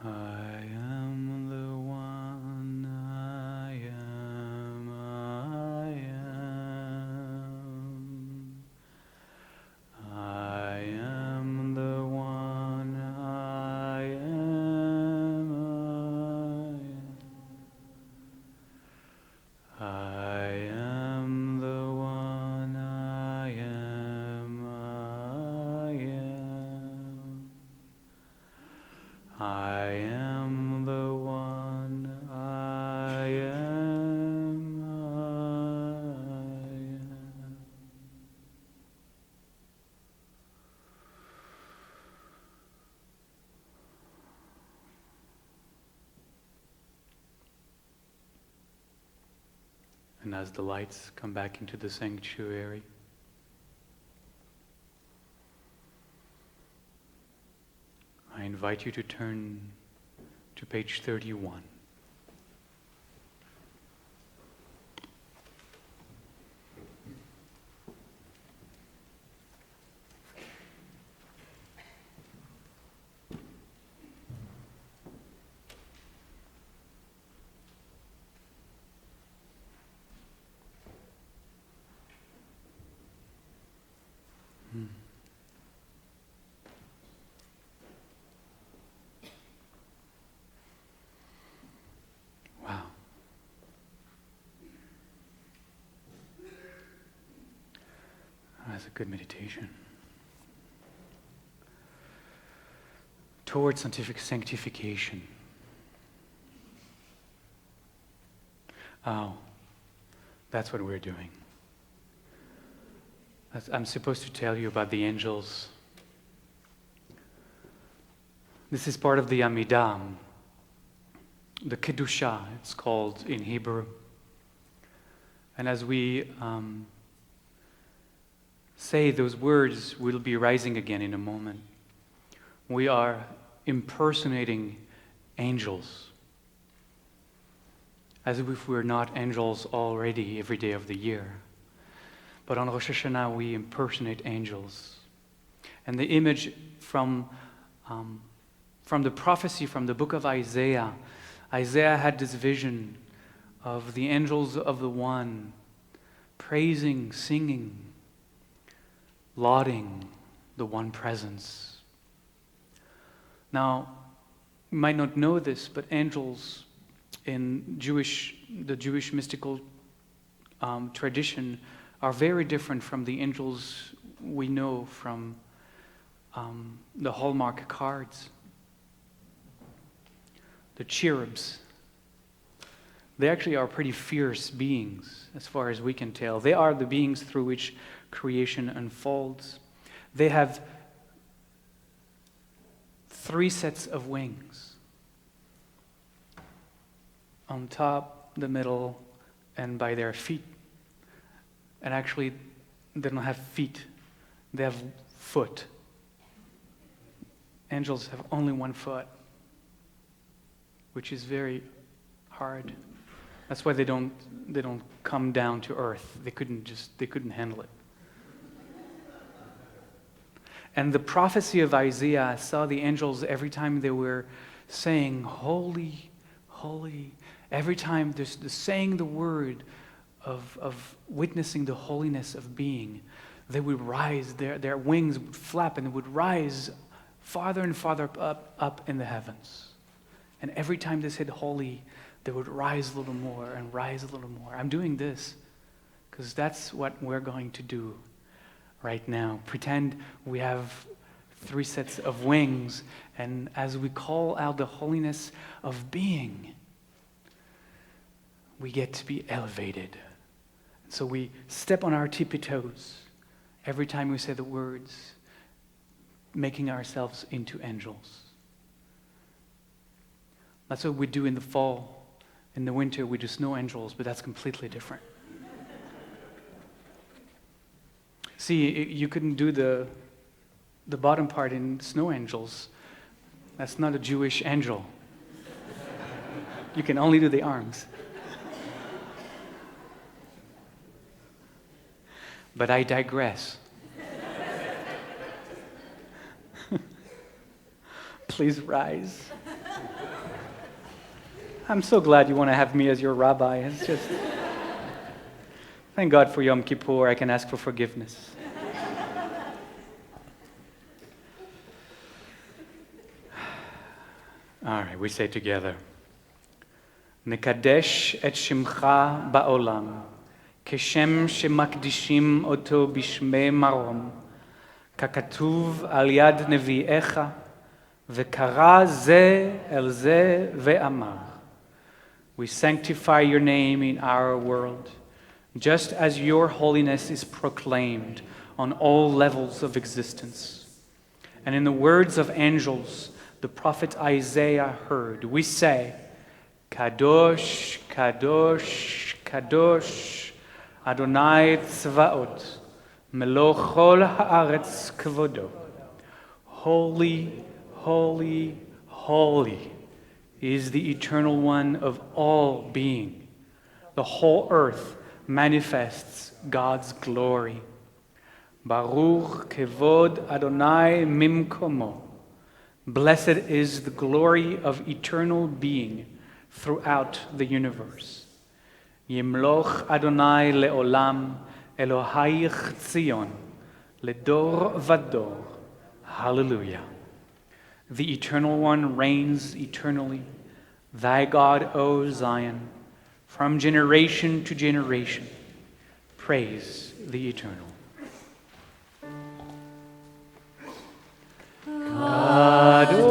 I am the one, I am, I am. I am the one, I am, I am. I am the one, I am, I am. I am the one, I am, I am. And as the lights come back into the sanctuary, I invite you to turn to page 31. Wow. That's a good meditation. Towards scientific sanctification. Oh, that's what we're doing. I'm supposed to tell you about the angels. This is part of the Amidah, the Kedusha, it's called in Hebrew. And as we say those words, we'll be rising again in a moment. We are impersonating angels, as if we're not angels already every day of the year. But on Rosh Hashana, we impersonate angels. And the image from the prophecy from the book of Isaiah, Isaiah had this vision of the angels of the One praising, singing, lauding the One Presence. Now, you might not know this, but angels in the Jewish mystical tradition are very different from the angels we know from the Hallmark cards. The cherubs, they actually are pretty fierce beings, as far as we can tell. They are the beings through which creation unfolds. They have 3 sets of wings. On top, the middle, and by their feet. And actually, they don't have feet. They have foot. Angels have only 1 foot, which is very hard. That's why they don't come down to earth. They couldn't handle it. And the prophecy of Isaiah saw the angels every time they were saying, "Holy, holy." Every time they're saying the word of witnessing the holiness of being, they would rise, their wings would flap and would rise farther and farther up in the heavens. And every time they said holy, they would rise a little more and rise a little more. I'm doing this because that's what we're going to do right now. Pretend we have 3 sets of wings, and as we call out the holiness of being, we get to be elevated. So we step on our tippy toes every time we say the words, making ourselves into angels. That's what we do in the fall. In the winter, we do snow angels, but that's completely different. See, you couldn't do the bottom part in snow angels. That's not a Jewish angel. You can only do the arms. But I digress. Please rise. I'm so glad you want to have me as your rabbi. It's just, thank God for Yom Kippur, I can ask for forgiveness. All right, we say together, Nekadesh et shimcha ba'olam, כשם שמקדישים אותו בשמי מרום, ככתוב על יד נביאיך, וקרא זה אל זה ואמר. We sanctify your name in our world, just as your holiness is proclaimed on all levels of existence. And in the words of angels, the prophet Isaiah heard, we say, Kadosh, Kadosh, Kadosh, Adonai Tzvaot, Melo Chol Haaretz Kvodo. Holy, holy, holy is the Eternal One of all being. The whole earth manifests God's glory. Baruch Kevod Adonai Mimkomo. Blessed is the glory of eternal being throughout the universe. Yimloch Adonai le'olam, Elohayich Tzion, ledor vador. Hallelujah. The Eternal One reigns eternally. Thy God, O Zion, from generation to generation. Praise the Eternal.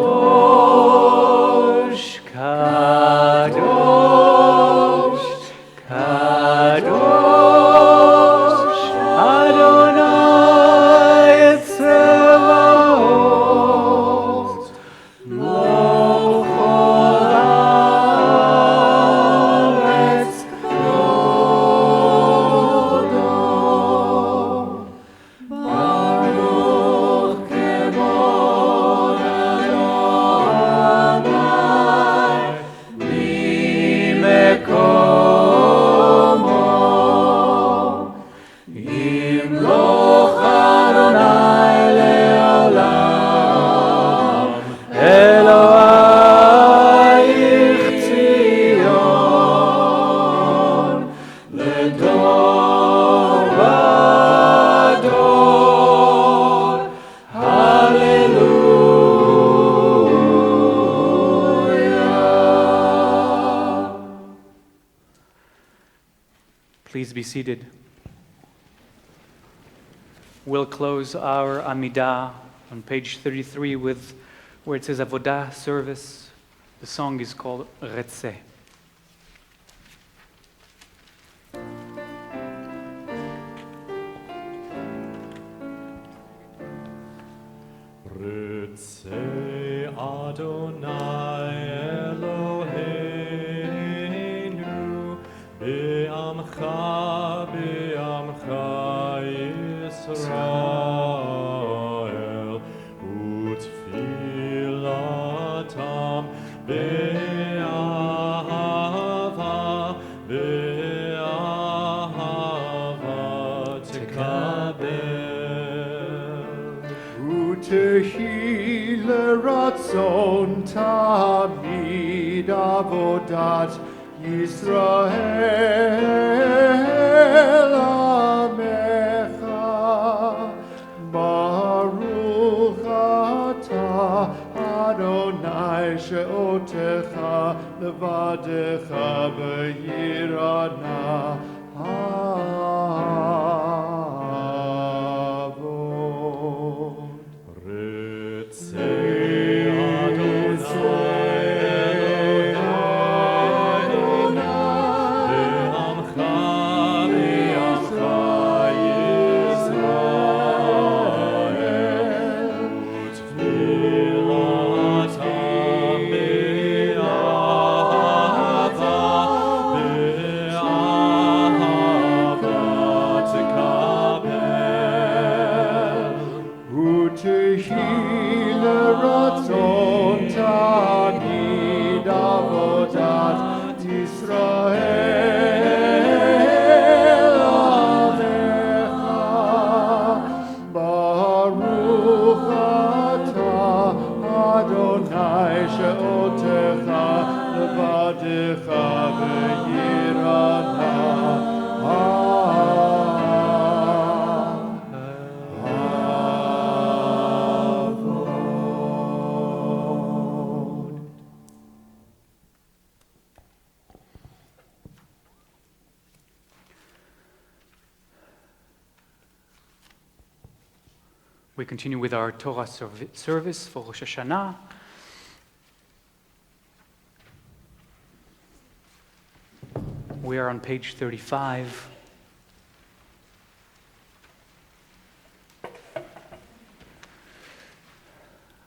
Kadosh, Kadosh, Kadosh, Adonai Tzvaot, Lo Chol Haaretz Kvodo, Baruch Kevod Adonai Mimekomo, Yimloch Adonai le'olam, Elohayich Tzion, ledor vador. Hallelujah. Please be seated. We'll close our Amidah on page 33 with where it says Avodah, service. The song is called Retzeh. Ritzei Adonai Eloheinu, Be'amcha, Be'amcha Yisrael, Utfilatam Be'ahava, Be'ahava Tekabel. ותהי לרצון תמיד עבודת ישראל עמך. אותך לבדך ביראה אבות. We continue with our Torah service for Rosh Hashana. We are on page 35.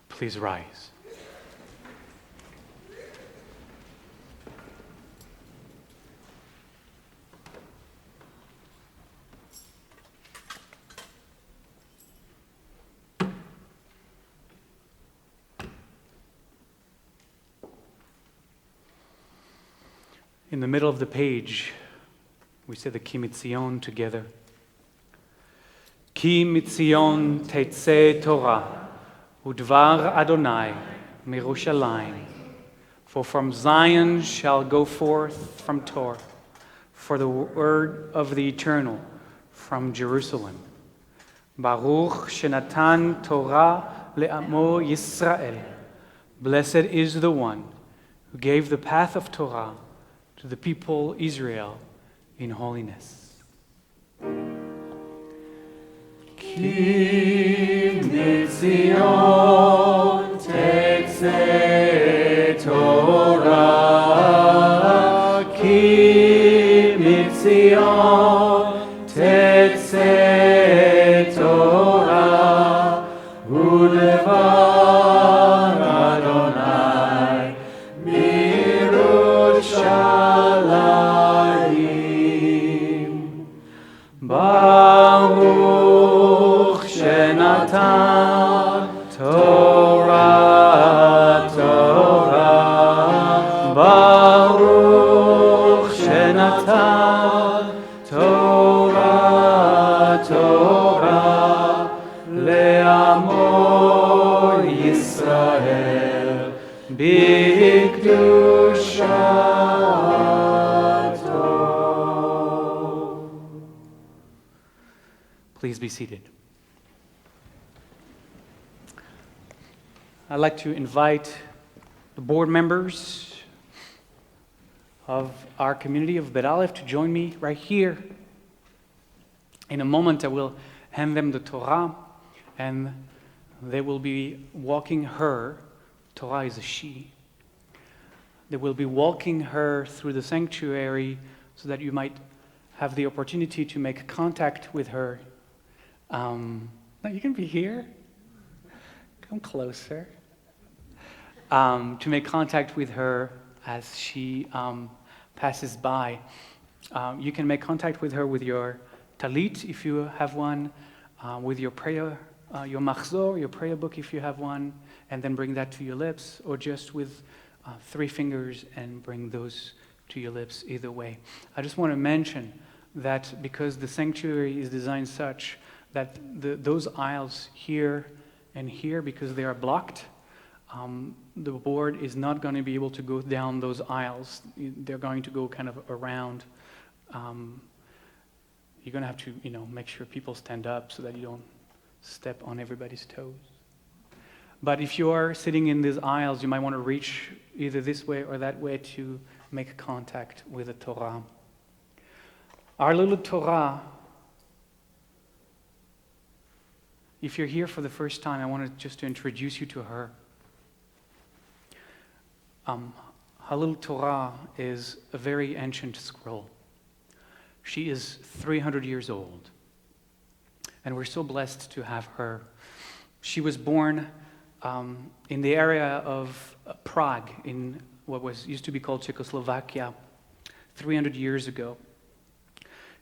Please rise. In the middle of the page, we say the Ki Mitzion together. Ki Mitzion tetzeh Torah, udvar Adonai mirushalayim. For from Zion shall go forth from Torah, for the word of the Eternal from Jerusalem. Baruch shenatan Torah le'amo Yisrael. Blessed is the one who gave the path of Torah to the people Israel in holiness. Ki Mitzion tetzeh Torah, Ki Mitzion tetzeh Torah, udvar Adonai mirushalayim. Baruch shenatan Torah, Torah. Baruch shenatan Torah, Torah. Le'amo Yisrael b'kedushato. Please be seated. I'd like to invite the board members of our community of Bet Alef to join me right here. In a moment, I will hand them the Torah, and they will be walking her. Torah is a she. They will be walking her through the sanctuary so that you might have the opportunity to make contact with her. No, you can be here. Come closer. To make contact with her as she passes by. You can make contact with her with your talit, if you have one, with your prayer, your machzor, your prayer book, if you have one, and then bring that to your lips, or just with 3 fingers and bring those to your lips, either way. I just want to mention that because the sanctuary is designed such that those aisles here and here, because they are blocked, the board is not going to be able to go down those aisles. They're going to go kind of around. You're going to have to, make sure people stand up so that you don't step on everybody's toes. But if you are sitting in these aisles, you might want to reach either this way or that way to make contact with the Torah. Our little Torah, if you're here for the first time, I wanted just to introduce you to her. Our little Torah is a very ancient scroll. She is 300 years old, and we're so blessed to have her. She was born in the area of Prague, in what used to be called Czechoslovakia, 300 years ago.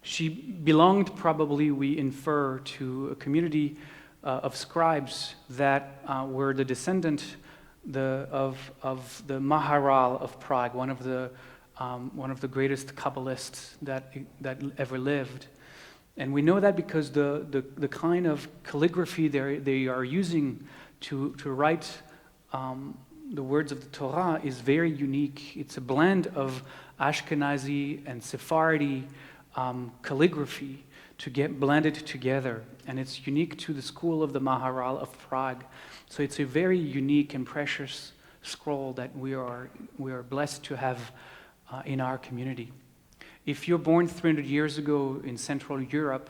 She belonged, probably we infer, to a community of scribes that were the descendant of the Maharal of Prague, one of the greatest Kabbalists that ever lived. And we know that because the kind of calligraphy they are using to write the words of the Torah is very unique. It's a blend of Ashkenazi and Sephardi calligraphy to get blended together, and it's unique to the school of the Maharal of Prague. So it's a very unique and precious scroll that we are blessed to have in our community. If you're born 300 years ago in Central Europe,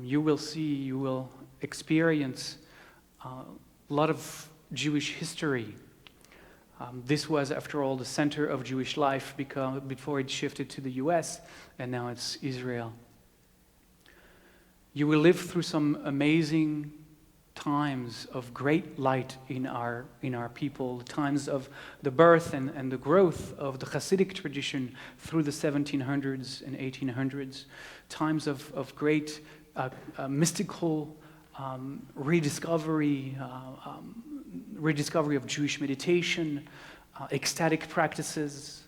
you will experience a lot of Jewish history. This was, after all, the center of Jewish life before it shifted to the US, and now it's Israel. You will live through some amazing times of great light in our people, times of the birth and the growth of the Hasidic tradition through the 1700s and 1800s, times of great mystical rediscovery of Jewish meditation, ecstatic practices,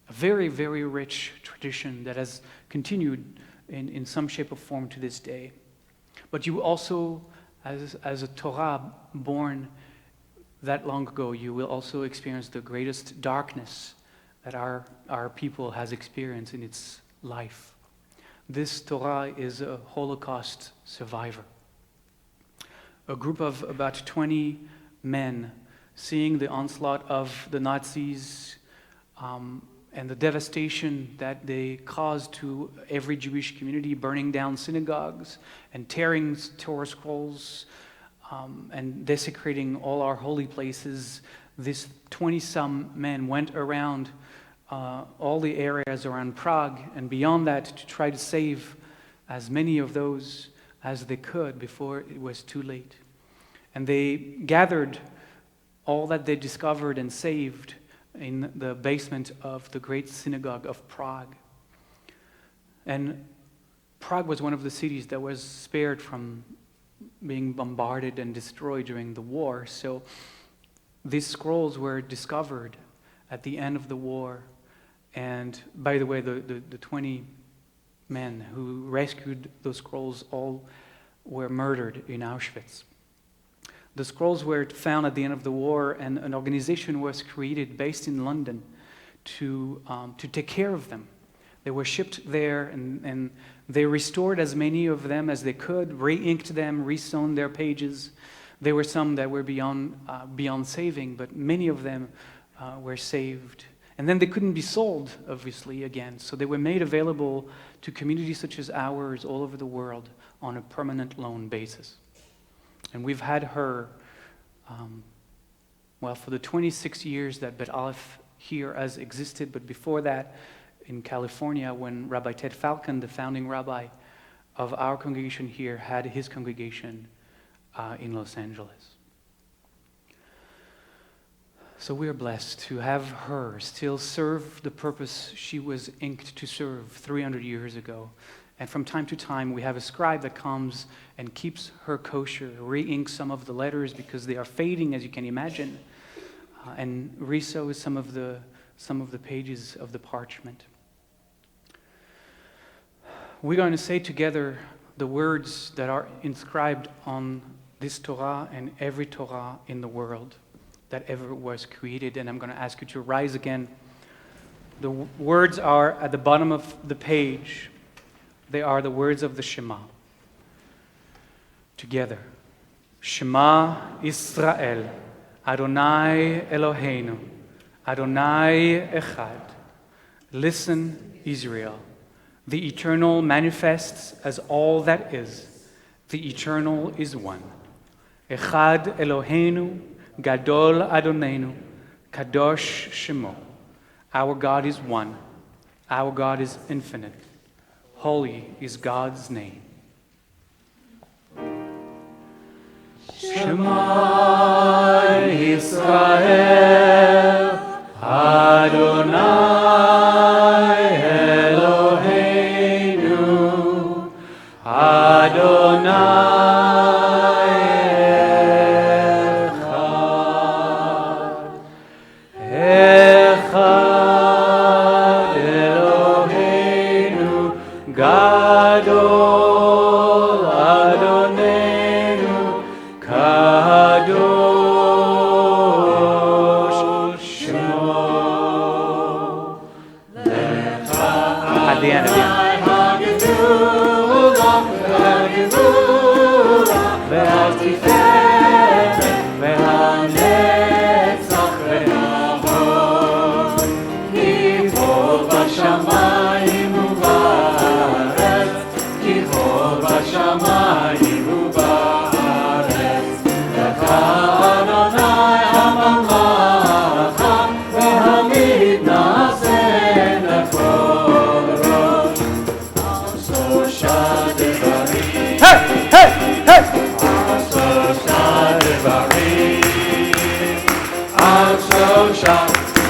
a very, very rich tradition that has continued in some shape or form to this day. But you also, as a Torah born that long ago, you will also experience the greatest darkness that our people has experienced in its life. This Torah is a Holocaust survivor. A group of about 20 men seeing the onslaught of the Nazis and the devastation that they caused to every Jewish community, burning down synagogues and tearing Torah scrolls and desecrating all our holy places. This 20-some men went around all the areas around Prague and beyond that to try to save as many of those as they could before it was too late. And they gathered all that they discovered and saved in the basement of the great Synagogue of Prague. And Prague was one of the cities that was spared from being bombarded and destroyed during the war. So these scrolls were discovered at the end of the war. And by the way, the 20 men who rescued those scrolls all were murdered in Auschwitz. The scrolls were found at the end of the war, and an organization was created based in London to take care of them. They were shipped there, and they restored as many of them as they could, re-inked them, re-sewn their pages. There were some that were beyond saving, but many of them were saved. And then they couldn't be sold, obviously, again. So they were made available to communities such as ours all over the world on a permanent loan basis. And we've had her, for the 26 years that Bet Alef here has existed, but before that, in California, when Rabbi Ted Falcon, the founding rabbi of our congregation here, had his congregation in Los Angeles. So we are blessed to have her still serve the purpose she was inked to serve 300 years ago. And from time to time, we have a scribe that comes and keeps her kosher, re-inks some of the letters because they are fading, as you can imagine, and re-sews some of the pages of the parchment. We're going to say together the words that are inscribed on this Torah and every Torah in the world that ever was created. And I'm going to ask you to rise again. The words are at the bottom of the page. They are the words of the Shema. Together. Shema Israel, Adonai Eloheinu, Adonai Echad. Listen, Israel. The eternal manifests as all that is. The eternal is one. Echad Eloheinu, Gadol Adonenu, Kadosh Shemo. Our God is one. Our God is infinite. Holy is God's name. Shema Yisrael, Adonai Eloheinu, Adonai Echad. Echad Eloheinu, Gadol Adonenu, Kadosh Shemo. At the end,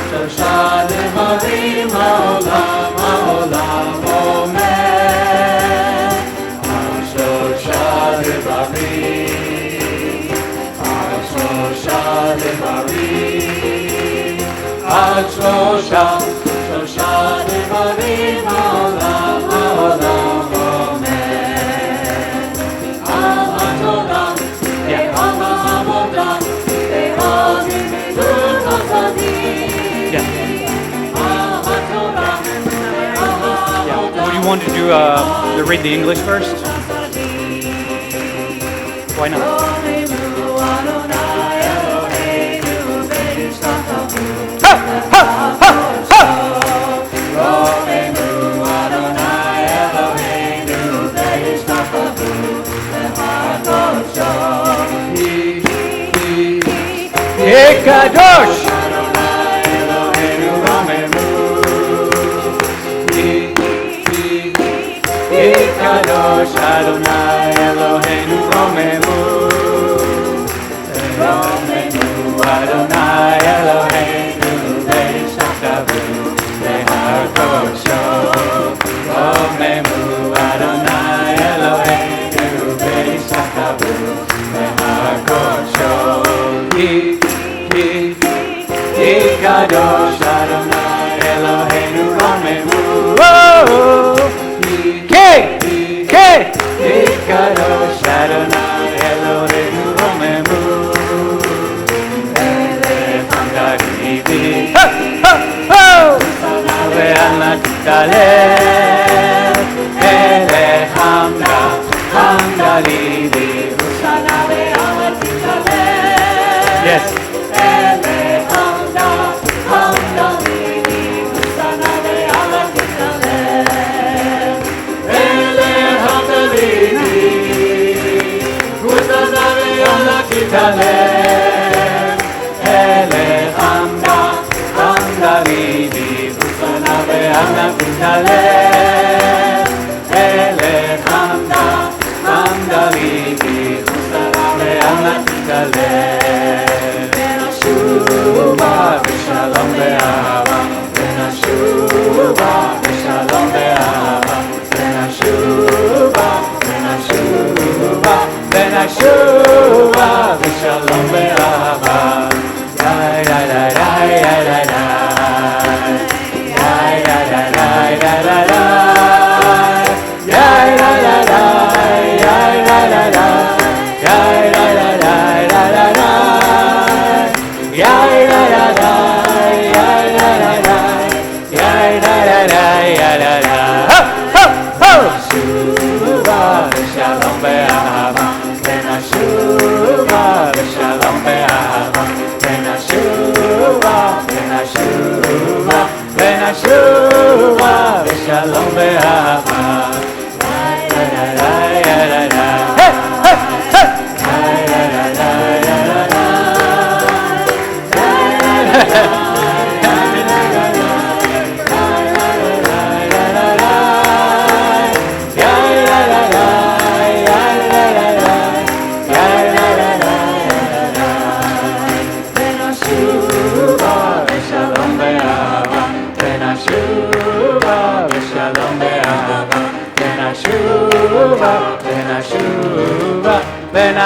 שלושה דברים העולם אומר, על שלושה דברים, על שלושה דברים, על שלושה דברים העולם אומר, על התורה ועל העבודה ועל גמילות חסדים. Would you want to do read the English first? Why not? Kadosh! Kadosh Adonai Eloheinu Romemu, Romemu Adonai Eloheinu Ve'ishtachavu Behar Kosho, Romemu Adonai Eloheinu Ve'ishtachavu Behar Kosho. Kadosh Adonai Eloheinu Romemu. Kadosh Adonai Eloheinu Romemu, Alef Hamdalivi, Hosanna ve'anat Alef, Alef Hamdalivi, Hosanna ve'anat Alef. Yes. Alef Hamdalivi, Hosanna ve'anat Alef. Alef Hamdalivi. Alef Hamdalivi, Hosanna ve'anat Alef. Alef Hamdalivi, Hosanna ve'anat Alef. Venashuva v'shalom ve'ahava, Venashuva v'shalom ve'ahava, Venashuva v'shalom ve'ahava. Yai yai yai yai yai yai yai yai yai yai yai yai Shalom be'ahava, then I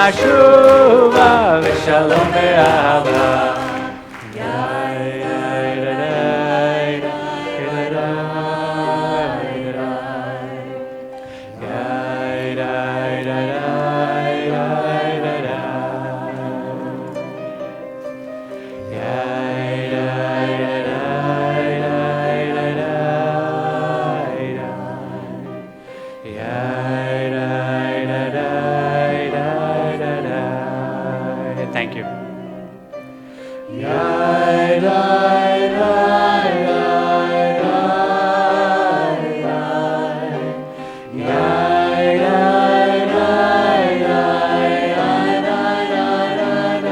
ונשובה ושלום ואהבה. Thank you.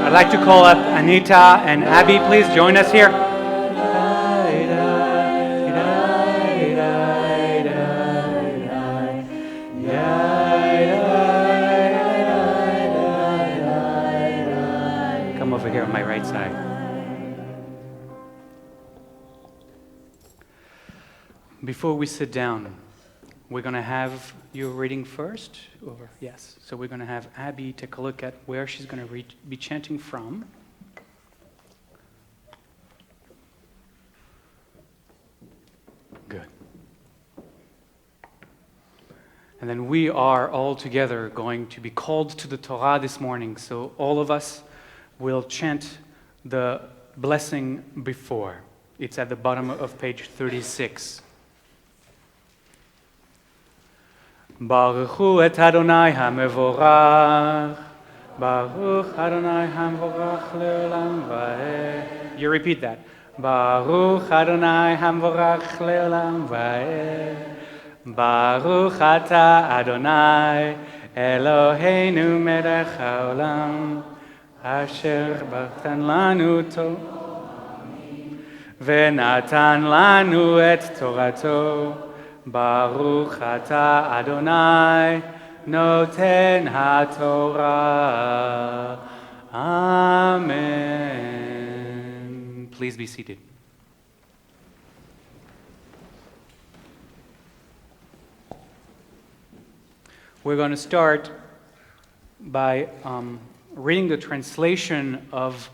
I'd like to call up Anita and Abby. Please join us here. Come over here on my right side. Before we sit down, we're going to have you reading first? Or yes. So we're going to have Abby take a look at where she's going to be chanting from. Good. And then we are all together going to be called to the Torah this morning. So all of us will chant the blessing before. It's at the bottom of page 36. Baruch hu et Adonai HaMevorach, Baruch Adonai HaMevorach le'olam va'ed. You repeat that. Baruch Adonai HaMevorach le'olam va'ed. Baruch ata Adonai Eloheinu melech haolam, asher batan lanu Torah v'natan lanu et Torato. Baruch ata Adonai noten haTorah. Amen. Please be seated. We're going to start by reading the translation of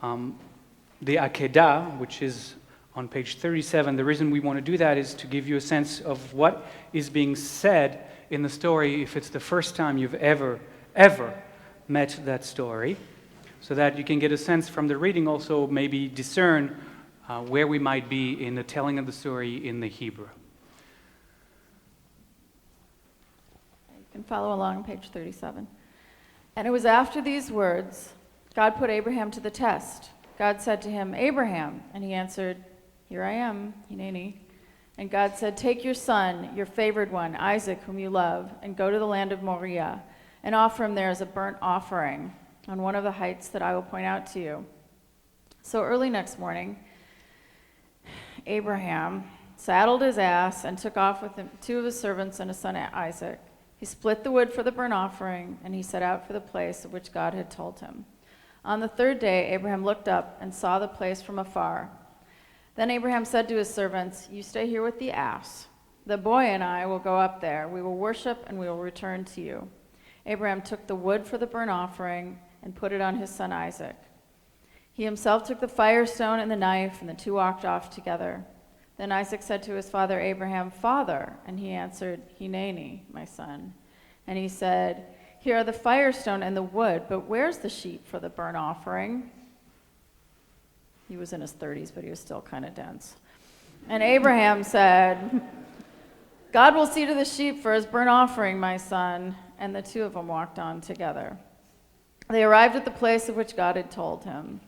the Akedah, which is on page 37. The reason we want to do that is to give you a sense of what is being said in the story if it's the first time you've ever met that story, so that you can get a sense from the reading, also maybe discern where we might be in the telling of the story in the Hebrew. You can follow along on page 37. And it was after these words, God put Abraham to the test. God said to him, Abraham, and he answered, Here I am, Hineni. And God said, Take your son, your favored one, Isaac, whom you love, and go to the land of Moriah, and offer him there as a burnt offering on one of the heights that I will point out to you. So early next morning, Abraham saddled his ass and took off with him 2 of his servants and his son Isaac. He split the wood for the burnt offering, and he set out for the place of which God had told him. On the 3rd day, Abraham looked up and saw the place from afar. Then Abraham said to his servants, You stay here with the ass. The boy and I will go up there. We will worship, and we will return to you. Abraham took the wood for the burnt offering and put it on his son Isaac. He himself took the firestone and the knife, and the 2 walked off together. Then Isaac said to his father Abraham, Father, and he answered, Hineni, my son. And he said, Here are the firestone and the wood, but where's the sheep for the burnt offering? He was in his 30s, but he was still kind of dense. And Abraham said, God will see to the sheep for his burnt offering, my son. And the 2 of them walked on together. They arrived at the place of which God had told him.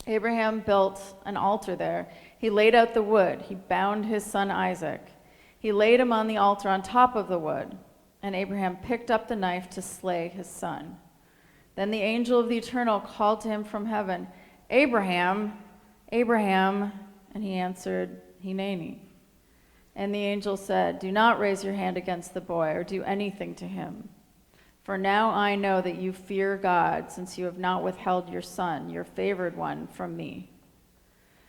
Abraham built an altar there. He laid out the wood. He bound his son Isaac. He laid him on the altar on top of the wood. And Abraham picked up the knife to slay his son. Then the angel of the Eternal called to him from heaven, Abraham, Abraham, and he answered, Hineni. And the angel said, Do not raise your hand against the boy or do anything to him. For now I know that you fear God, since you have not withheld your son, your favored one, from me.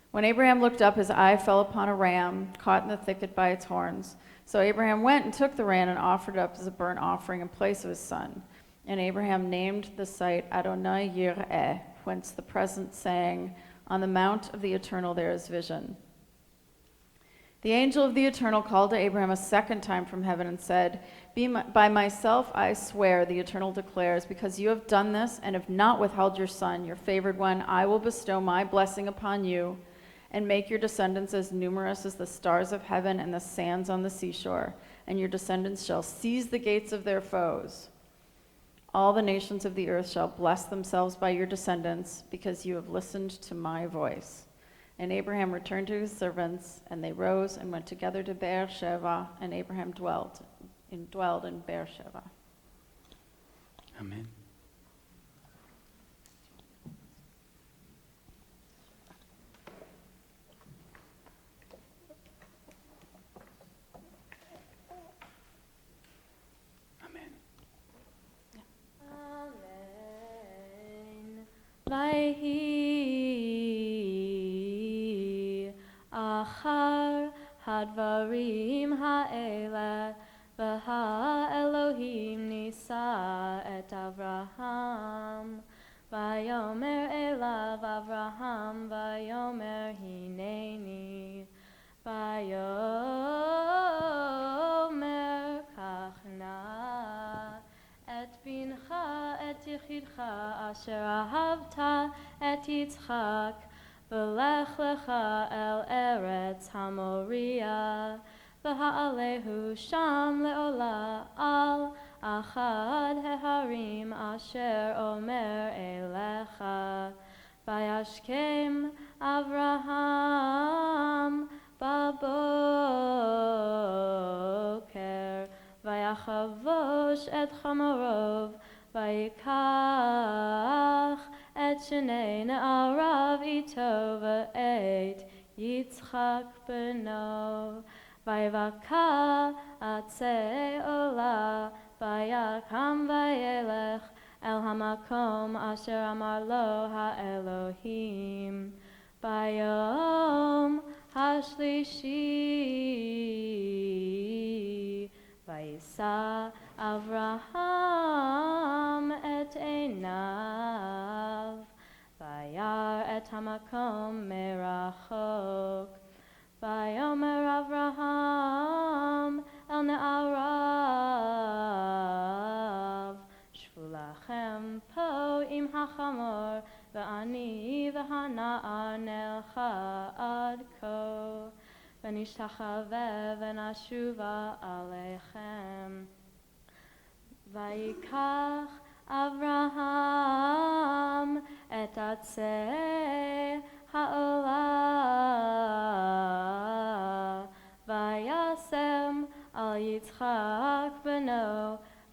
When Abraham looked up, his eye fell upon a ram caught in the thicket by its horns. So Abraham went and took the ram and offered it up as a burnt offering in place of his son. And Abraham named the site Adonai Yireh, whence the present saying, "On the mount of the Eternal there is vision." The angel of the Eternal called to Abraham a second time from heaven and said, "By myself I swear," the Eternal declares, "because you have done this and have not withheld your son, your favored one, I will bestow my blessing upon you and make your descendants as numerous as the stars of heaven and the sands on the seashore, and your descendants shall seize the gates of their foes. All the nations of the earth shall bless themselves by your descendants, because you have listened to my voice." And Abraham returned to his servants, and they rose and went together to Beersheba, and Abraham dwelled in Beersheba. Amen. Amen. Amen. Vayhi achar hadvarim ha'ele v'ha Elohim nisa et Avraham vayomer elav Avraham vayomer hineni vayomer kachna et bincha et yichidcha asher ahavta et Yitzchak v'lech lecha el eretz hamoria v'ha'alehu sham le'ola al achad heharim asher omer elecha vayashkem Avraham baboker vayachavosh et chamorov vayikach et shnei ne'arav ito v'et Yitzchak beno vayvaka atzei ola vayakam vayelech el hamakom asher amar lo ha'elohim bayom hashlishi vayisa Avraham et einav vayar et hamakom merachok vayomer Avraham el ne'arav shvu lachem po im hachamor v'ani v'hana'ar nelcha ad ko v'nishtachave v'nashuva alechem vayikach Avraham et atzei ha'olah vayasem al Yitzchak beno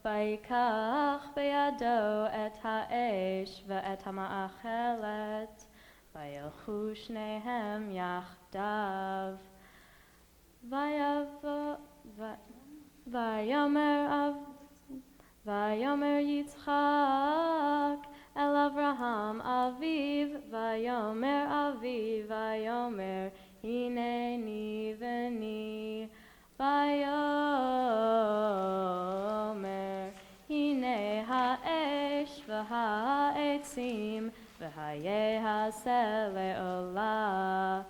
vayikach beyado et ha'esh ve'et ha'ma'achelet vayelchu shnehem yachdav vayomer Yitzchak el Avraham aviv vayomer aviv vayomer hineni v'ni vayomer hine ha'esh v'ha'etzim v'hayehaseh le'olah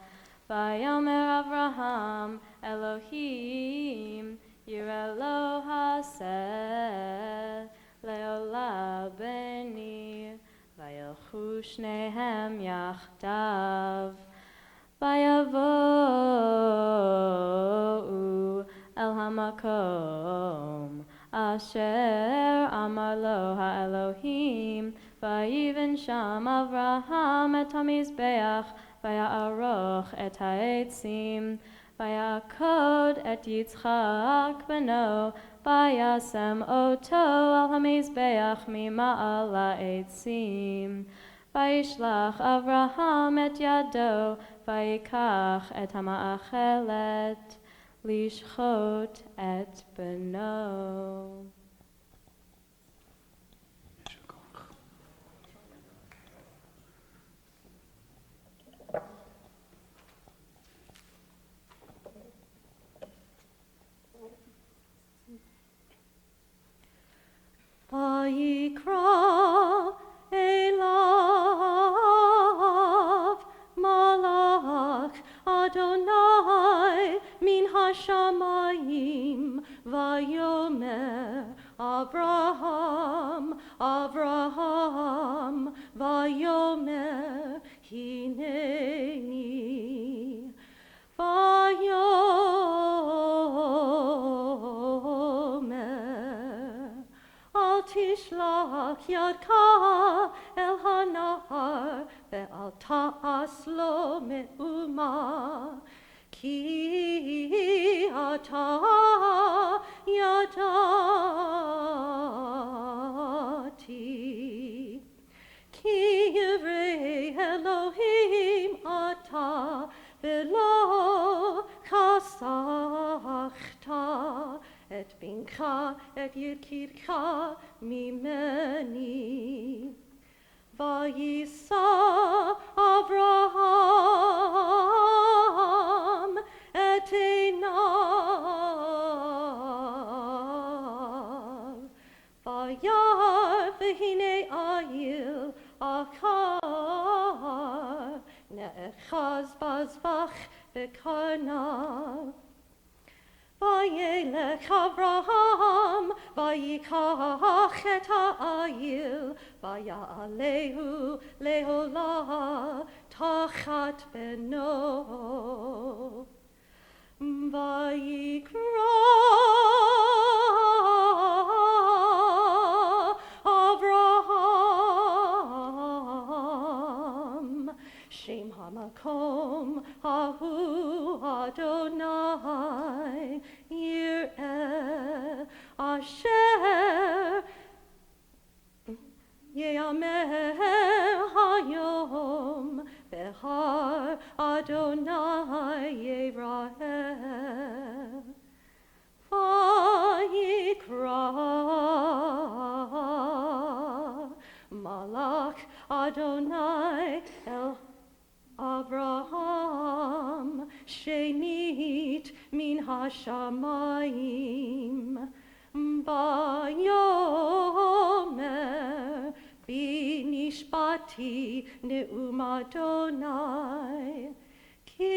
vayomer Avraham Elohim yireh lo haseh le'olah beni vayelchu shnehem yachdav vayavo'u el hamakom asher amar lo ha'elohim vayiven sham Avraham et hamizbeach vaya'aroch et ha'etzim vayakod et Yitzchak beno vayasem oto al hamizbeach mima'al ha'etzim vayishlach Avraham et yado vayikach et hama'achelet lishchot et beno. Vayikach Shlach yadka el hanahar ve'al ta'as lo me'uma ki ata yadati ki yivrei Elohim ata ve'lo chasachta et bincha et yirkircha mimeni. Vayisa Avraham et einav. Vayar v'hine ayil akar ne'echaz bazvach v'karnav. Vayelech Avraham, vayikach et ha'ayil, vayalehu lehola tachat beno. Vayikra Avraham, Shem hamakom hahu Adonai Yireh Asher Yeamer Hayom Behar Adonai Yerahel Vayikra Malach Adonai El Avraham Shenit min hashamayim Bayomer binishpati ne'um Adonai ki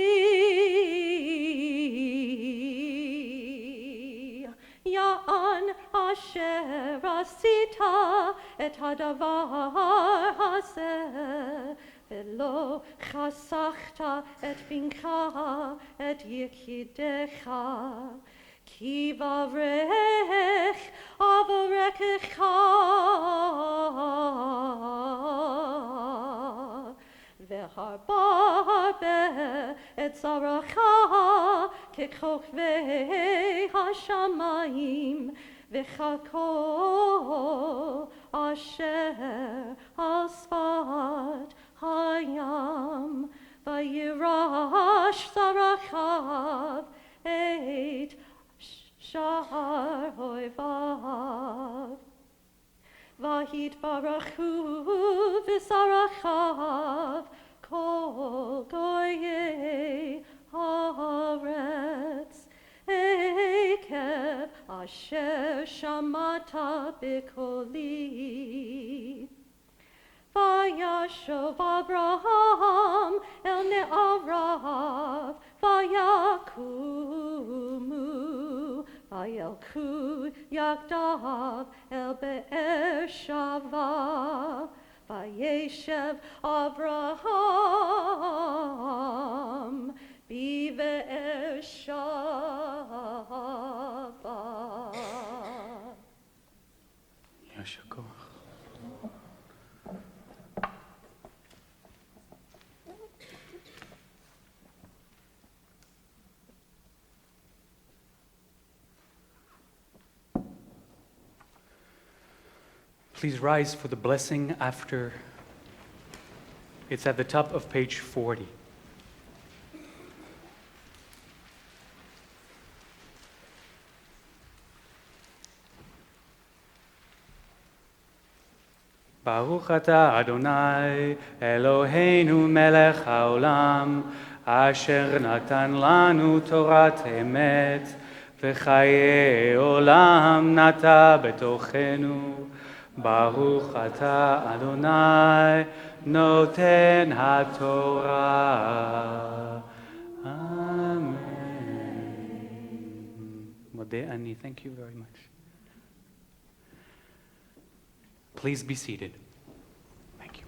ya'an asher asita et hadavar hazeh Velo chasachta et bincha et yikidecha ki vavrech avarekecha veharbarbe et zaracha kechokvei hashamayim vechako asher asfat hayam vayirash zarachav et shar hoivav vahit barachu v'zarachav kol goyei haaretz ekev asher shamata b'koli. Vayashov Avraham el ne'arav vayakumu vayelku yagdav el be'er shava vayeshev Avraham bi'be'er shava. Yashako. Please rise for the blessing after. It's at the top of page 40. Baruch atah Adonai Eloheinu melech haolam asher natan lanu torat emet v'chaye olam nata betochenu. Baruch atah Adonai noten haTorah. Amen. Modeh ani, thank you very much. Please be seated. Thank you.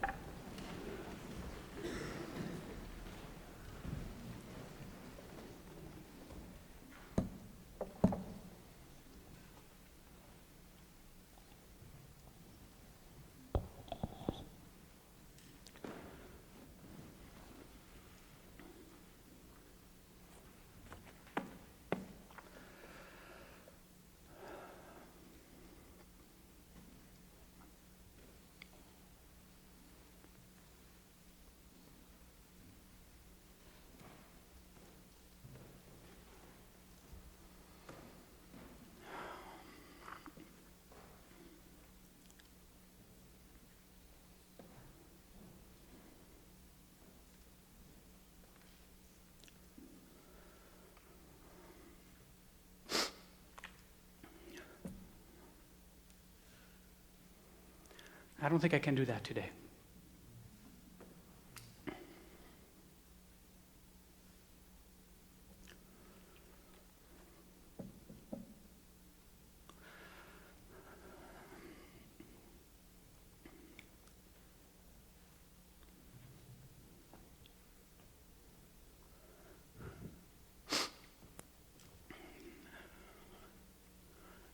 I don't think I can do that today.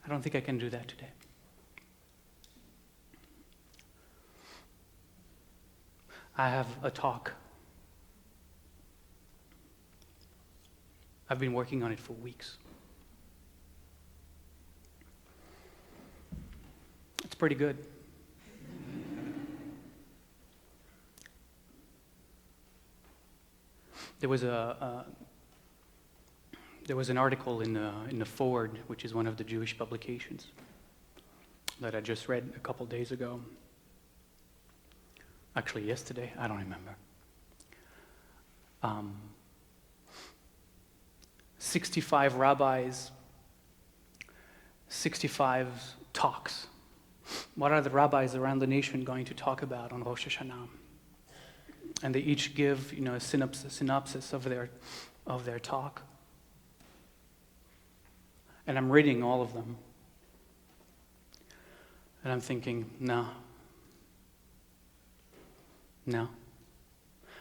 I don't think I can do that today. I have a talk. I've been working on it for weeks. It's pretty good. There was an article in the Forward, which is one of the Jewish publications, that I just read a couple days ago. Actually, yesterday, I don't remember. 65 rabbis, 65 talks. What are the rabbis around the nation going to talk about on Rosh Hashana? And they each give, a synopsis of their talk. And I'm reading all of them. And I'm thinking, no.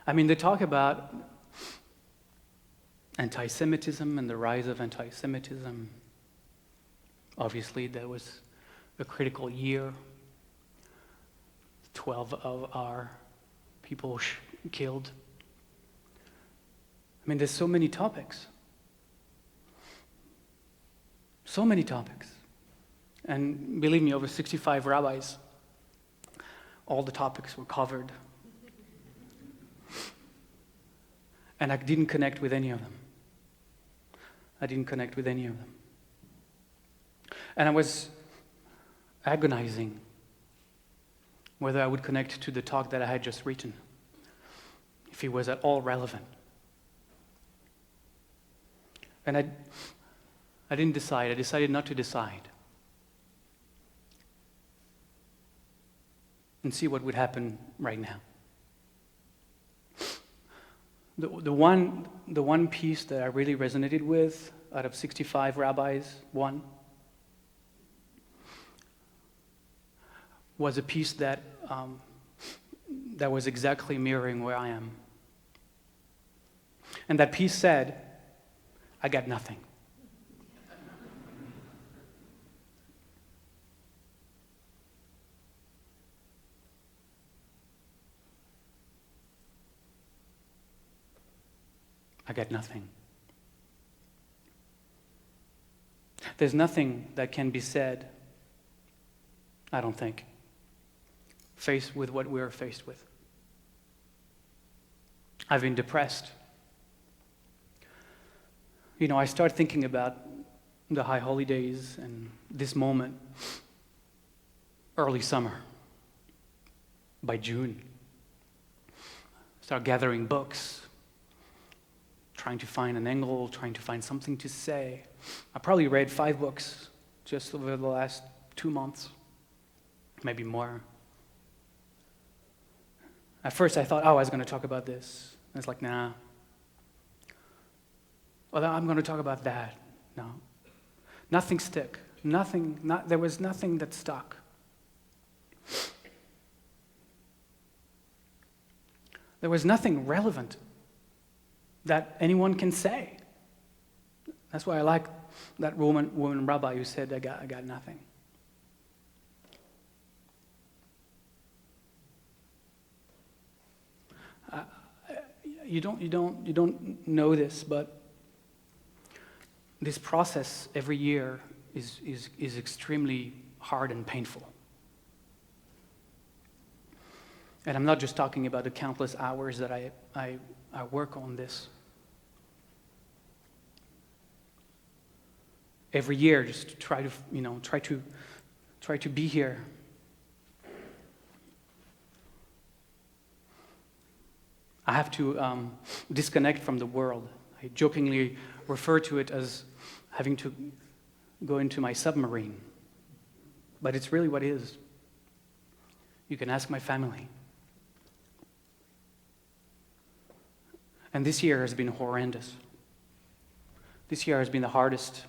I mean, they talk about anti-Semitism and the rise of anti-Semitism. Obviously, that was a critical year. 12 of our people killed. I mean, there's so many topics. So many topics. And believe me, over 65 rabbis, all the topics were covered. And I didn't connect with any of them. And I was agonizing whether I would connect to the talk that I had just written, if it was at all relevant. And I didn't decide. I decided not to decide. And see what would happen right now. The one piece that I really resonated with out of 65 rabbis, one, was a piece that was exactly mirroring where I am. And that piece said, I got nothing. I got nothing. There's nothing that can be said, I don't think, faced with what we're faced with. I've been depressed. I start thinking about the high holidays and this moment, early summer. By June, start gathering books, trying to find an angle, trying to find something to say. I probably read 5 books just over the last 2 months, maybe more. At first I thought, I was going to talk about this. And it's like, nah. Well, I'm going to talk about that. No. Nothing stuck. There was nothing that stuck. There was nothing relevant that anyone can say. That's why I like that woman rabbi who said, I got nothing. You don't know this, but this process every year is extremely hard and painful. And I'm not just talking about the countless hours that I work on this. Every year, just try to be here. I have to disconnect from the world. I jokingly refer to it as having to go into my submarine, but it's really what it is. You can ask my family. And this year has been horrendous. This year has been the hardest.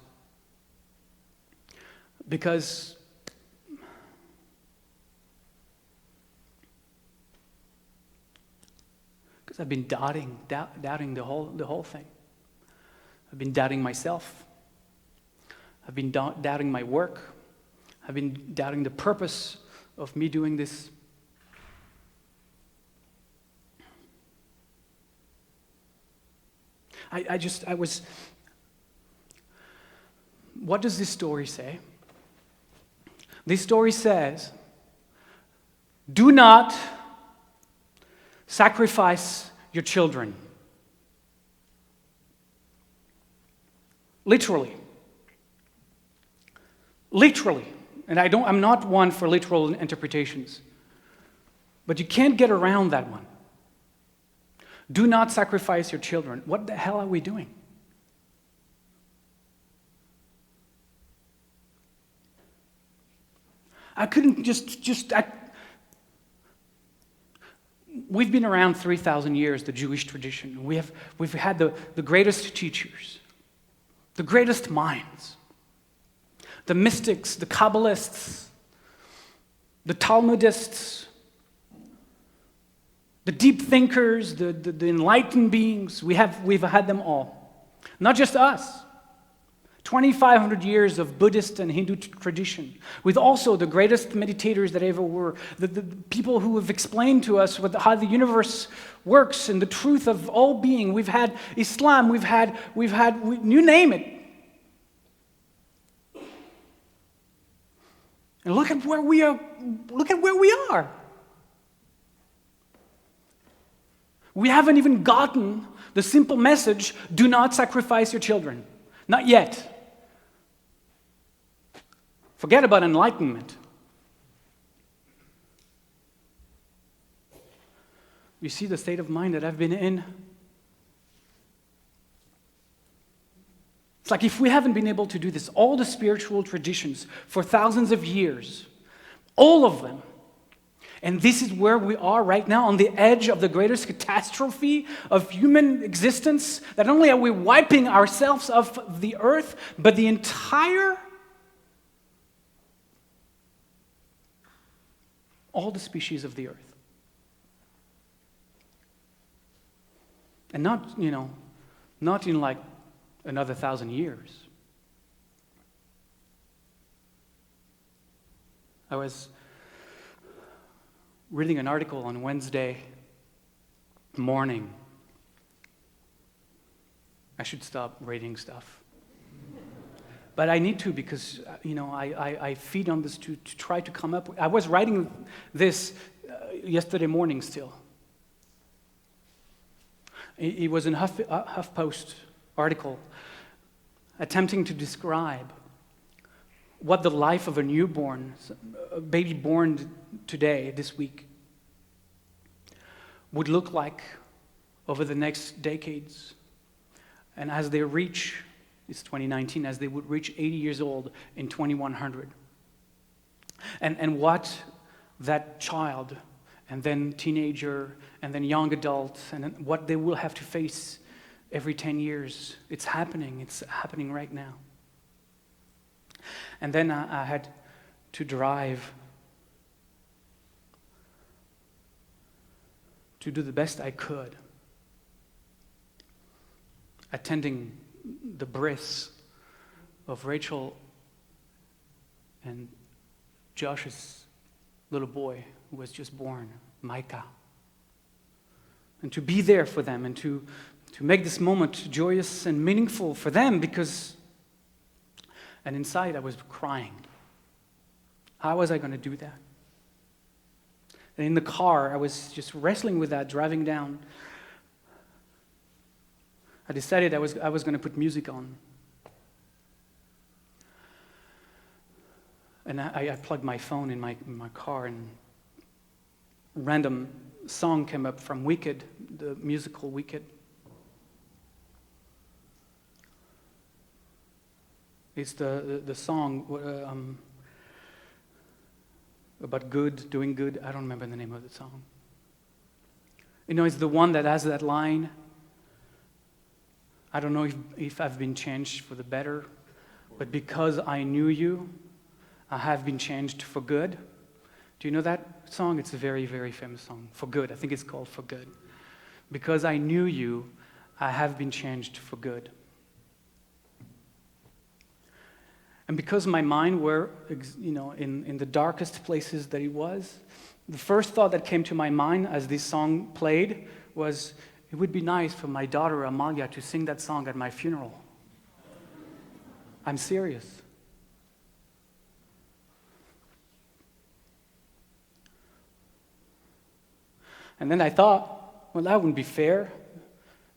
Because I've been doubting the whole thing. I've been doubting myself. I've been doubting my work. I've been doubting the purpose of me doing this. I was. What does this story say? This story says, do not sacrifice your children. Literally. Literally. And I'm not one for literal interpretations. But you can't get around that one. Do not sacrifice your children. What the hell are we doing? I couldn't we've been around 3,000 years, the Jewish tradition. We've had the greatest teachers, the greatest minds, the mystics, the Kabbalists, the Talmudists, the deep thinkers, the enlightened beings. We've had them all. Not just us. 2,500 years of Buddhist and Hindu tradition, with also the greatest meditators that ever were, the people who have explained to us how the universe works and the truth of all being. We've had Islam, you name it. And look at where we are. Look at where we are. We haven't even gotten the simple message, do not sacrifice your children. Not yet. Forget about enlightenment. You see the state of mind that I've been in? It's like if we haven't been able to do this, all the spiritual traditions for thousands of years, all of them, and this is where we are right now, on the edge of the greatest catastrophe of human existence. Not only are we wiping ourselves off the earth, but the entire, all the species of the earth. And not in like another 1,000 years. I was reading an article on Wednesday morning. I should stop reading stuff. But I need to because, I feed on this to try to come up. I was writing this yesterday morning still. It was a HuffPost article attempting to describe what the life of a newborn, a baby born today, this week, would look like over the next decades. And as they reach, it's 2019, as they would reach 80 years old in 2100. And what that child, and then teenager, and then young adult, and then what they will have to face every 10 years. It's happening right now. And then I had to drive to do the best I could, attending the bris of Rachel and Josh's little boy who was just born, Micah. And to be there for them and to make this moment joyous and meaningful for them because, and inside I was crying. How was I going to do that? And in the car, I was just wrestling with that, driving down. I decided I was going to put music on. And I plugged my phone in my car, and a random song came up from Wicked, the musical Wicked. It's the song, about good, doing good. I don't remember the name of the song. You know, it's the one that has that line, I don't know if I've been changed for the better, but because I knew you, I have been changed for good. Do you know that song? It's a very, very famous song. For good. I think it's called For Good. Because I knew you, I have been changed for good. And because my mind were, in the darkest places that it was, the first thought that came to my mind as this song played was, it would be nice for my daughter Amalia to sing that song at my funeral. I'm serious. And then I thought, well, that wouldn't be fair.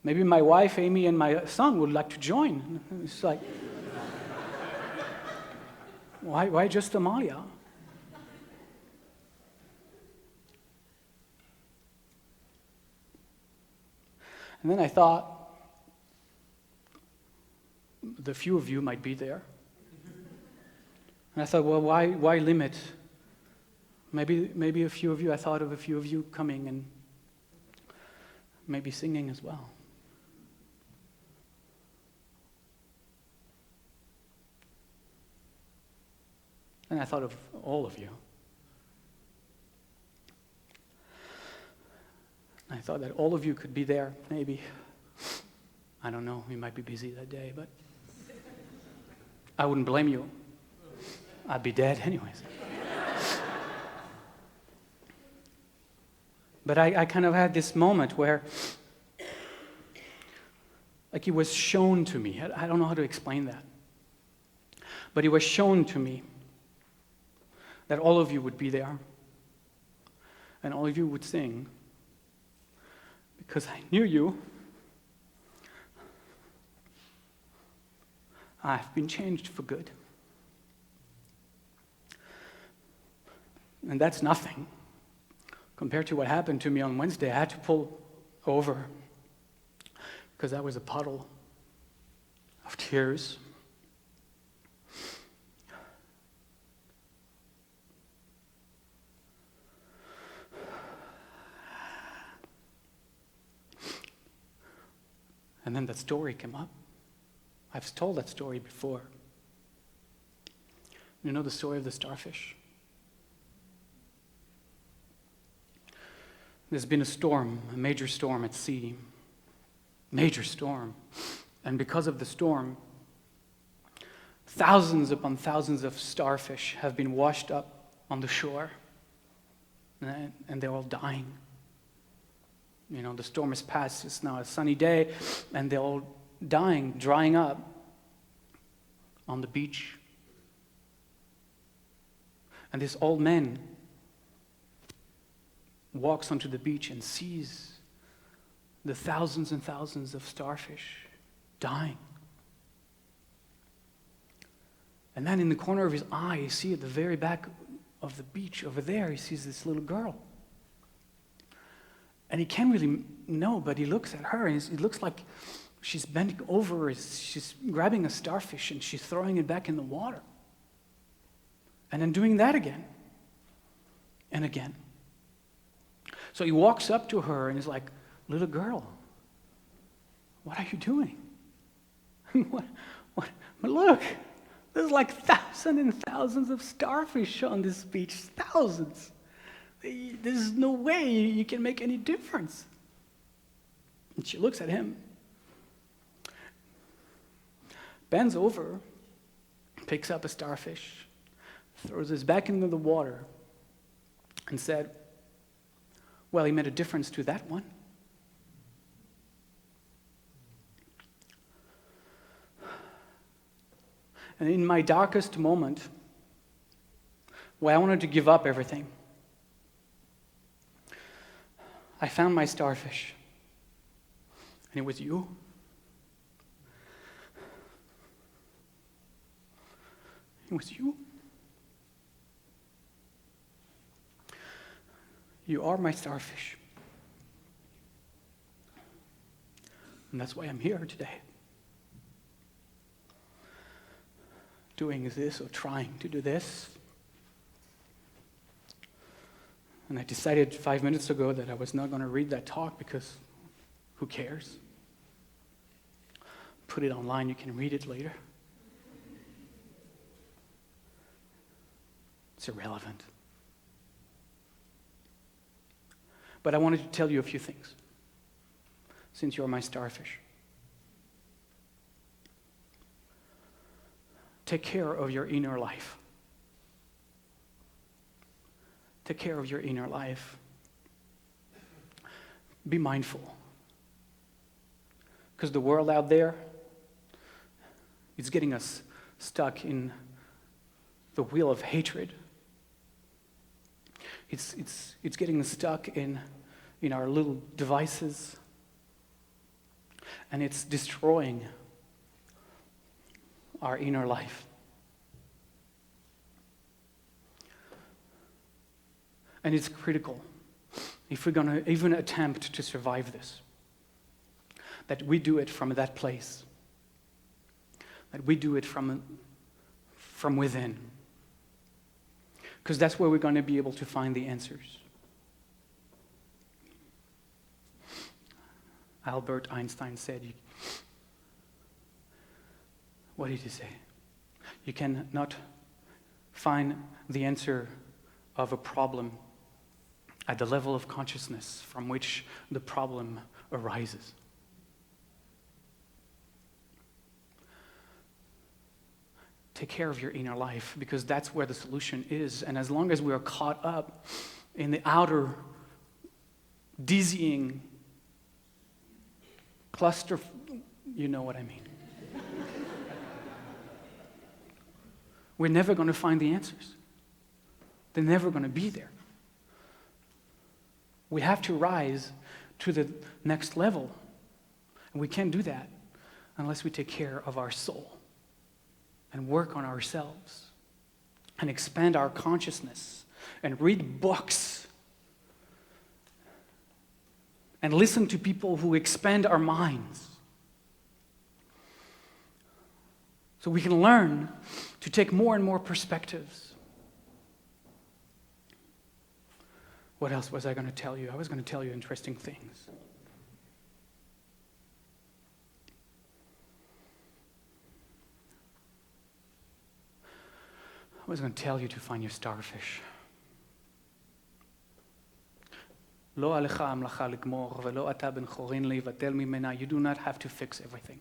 Maybe my wife, Amy, and my son would like to join. It's like, why just Amalia? And then I thought, the few of you might be there. And I thought, well, why limit? Maybe a few of you, I thought of a few of you coming and maybe singing as well. And I thought of all of you. I thought that all of you could be there, maybe. I don't know, you might be busy that day, but I wouldn't blame you. I'd be dead anyways. But I kind of had this moment where, like, it was shown to me. I don't know how to explain that. But it was shown to me that all of you would be there and all of you would sing because I knew you. I've been changed for good. And that's nothing compared to what happened to me on Wednesday. I had to pull over because that was a puddle of tears. And then that story came up. I've told that story before. You know the story of the starfish? There's been a storm, a major storm at sea. Major storm. And because of the storm, thousands upon thousands of starfish have been washed up on the shore. And they're all dying. You know, the storm has passed, it's now a sunny day, and they're all dying, drying up on the beach. And this old man walks onto the beach and sees the thousands and thousands of starfish dying. And then in the corner of his eye, you see at the very back of the beach over there, he sees this little girl. And he can't really know, but he looks at her, and it looks like she's bending over, she's grabbing a starfish, and she's throwing it back in the water. And then doing that again and again. So he walks up to her and is like, little girl, what are you doing? What? But look, there's like thousands and thousands of starfish on this beach, thousands. There's no way you can make any difference. And she looks at him, bends over, picks up a starfish, throws it back into the water, and said, well, he made a difference to that one. And in my darkest moment, where I wanted to give up everything, I found my starfish. And it was you. It was you. You are my starfish. And that's why I'm here today. Doing this or trying to do this. And I decided 5 minutes ago that I was not going to read that talk because who cares? Put it online, you can read it later. It's irrelevant. But I wanted to tell you a few things, since you're my starfish. Take care of your inner life. Take care of your inner life. Be mindful. Because the world out there is getting us stuck in the wheel of hatred. It's getting us stuck in our little devices. And it's destroying our inner life. And it's critical, if we're going to even attempt to survive this, that we do it from that place, that we do it from within, because that's where we're going to be able to find the answers. Albert Einstein said, what did he say? You cannot find the answer of a problem at the level of consciousness from which the problem arises. Take care of your inner life, because that's where the solution is. And as long as we are caught up in the outer, dizzying cluster, you know what I mean. We're never going to find the answers. They're never going to be there. We have to rise to the next level. And we can't do that unless we take care of our soul and work on ourselves and expand our consciousness and read books and listen to people who expand our minds so we can learn to take more and more perspectives. What else was I going to tell you? I was going to tell you interesting things. I was going to tell you to find your starfish. לא עליך המלאכה לגמור, ולא אתה בן חורין להיבטל ממנה. You do not have to fix everything.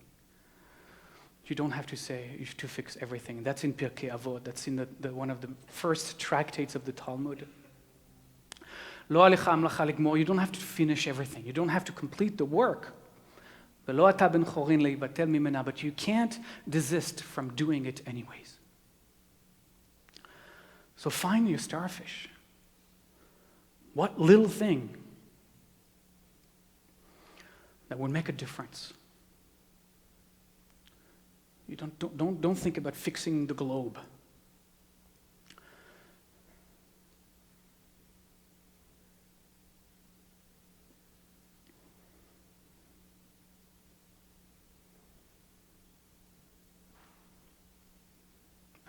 You don't have to say you have to fix everything. That's in Pirkei Avot. That's in one of the first tractates of the Talmud. לא עליך המלאכה לגמור. You don't have to finish everything. You don't have to complete the work. ולא אתה בן חורין להיבטל ממנה. But you can't desist from doing it anyways. So find your starfish. What little thing that would make a difference? You don't think about fixing the globe.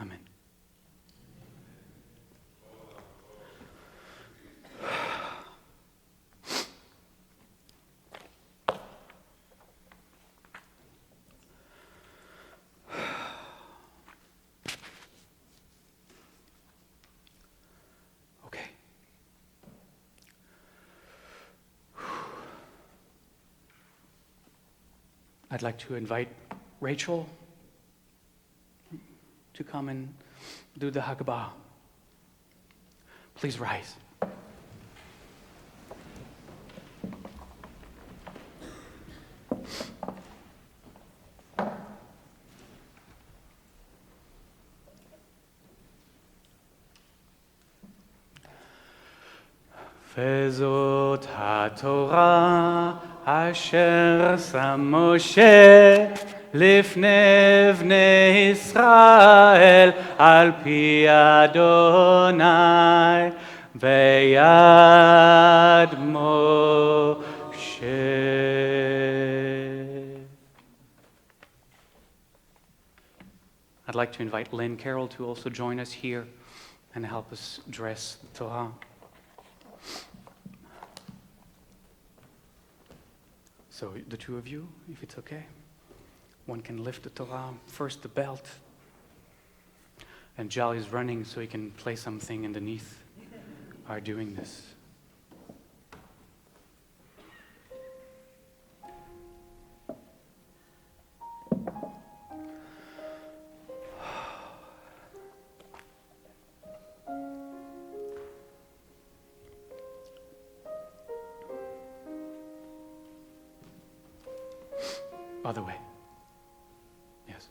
Amen. I'd like to invite Rachel to come and do the Hakabah. Please rise. וזאת התורה אשר שם משה לפני בני ישראל על פי אדוני ביד משה. I'd like to invite Lynn Carroll to also join us here and help us dress the Torah. So the two of you, if it's okay, one can lift the Torah, first the belt, and Jolly is running so he can play something underneath are doing this. Other way. Yes.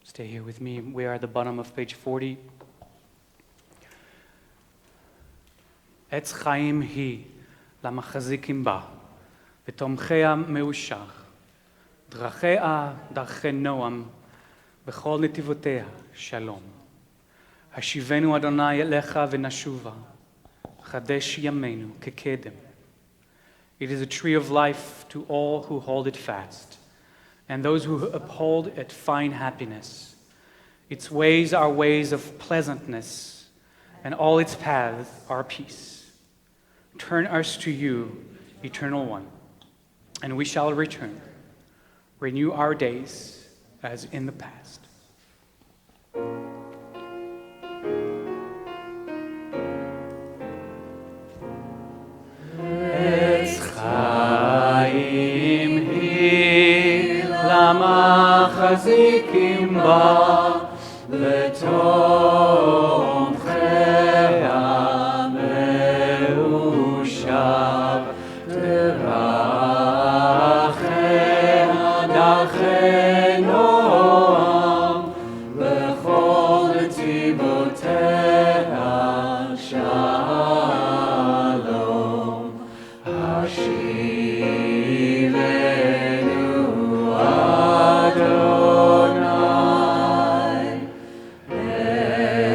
Stay here with me. We are at the bottom of page 40. עץ חיים היא למחזיקים בה, ותומכיה מאושר. דרכיה דרכי נועם, בכל נתיבותיה שלום. השיבנו אדוני אליך ונשובה, חדש ימינו כקדם. It is a tree of life to all who hold it fast, and those who uphold it find happiness. Its ways are ways of pleasantness, and all its paths are peace. Turn us to you, Eternal One, and we shall return. Renew our days as in the past. חיים היא למחזיקים בה לתומכיה מאושר דרכיה דרכי נועם בכל נתיבותיה שלום השיבנו אדוני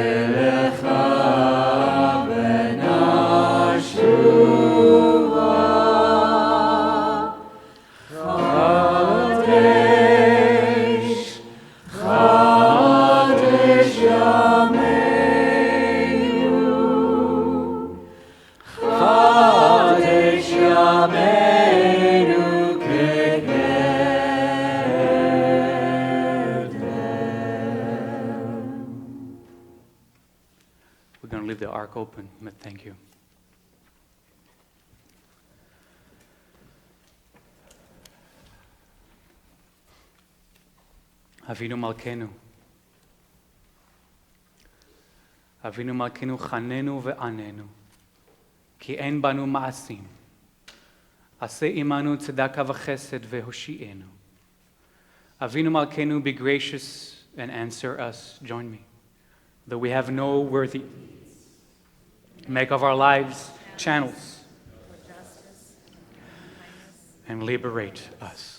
אליך ונשובה חדש ימינו חדש ימינו כקדם. We're going to leave the ark open, but thank you. אבינו מלכנו, אבינו מלכנו חננו ועננו, כי אין בנו מעשים. עשה עמנו צדקה וחסד והושיענו. אבינו מלכנו, be gracious and answer us, join me. Though we have no worthy, make of our lives channels and liberate us.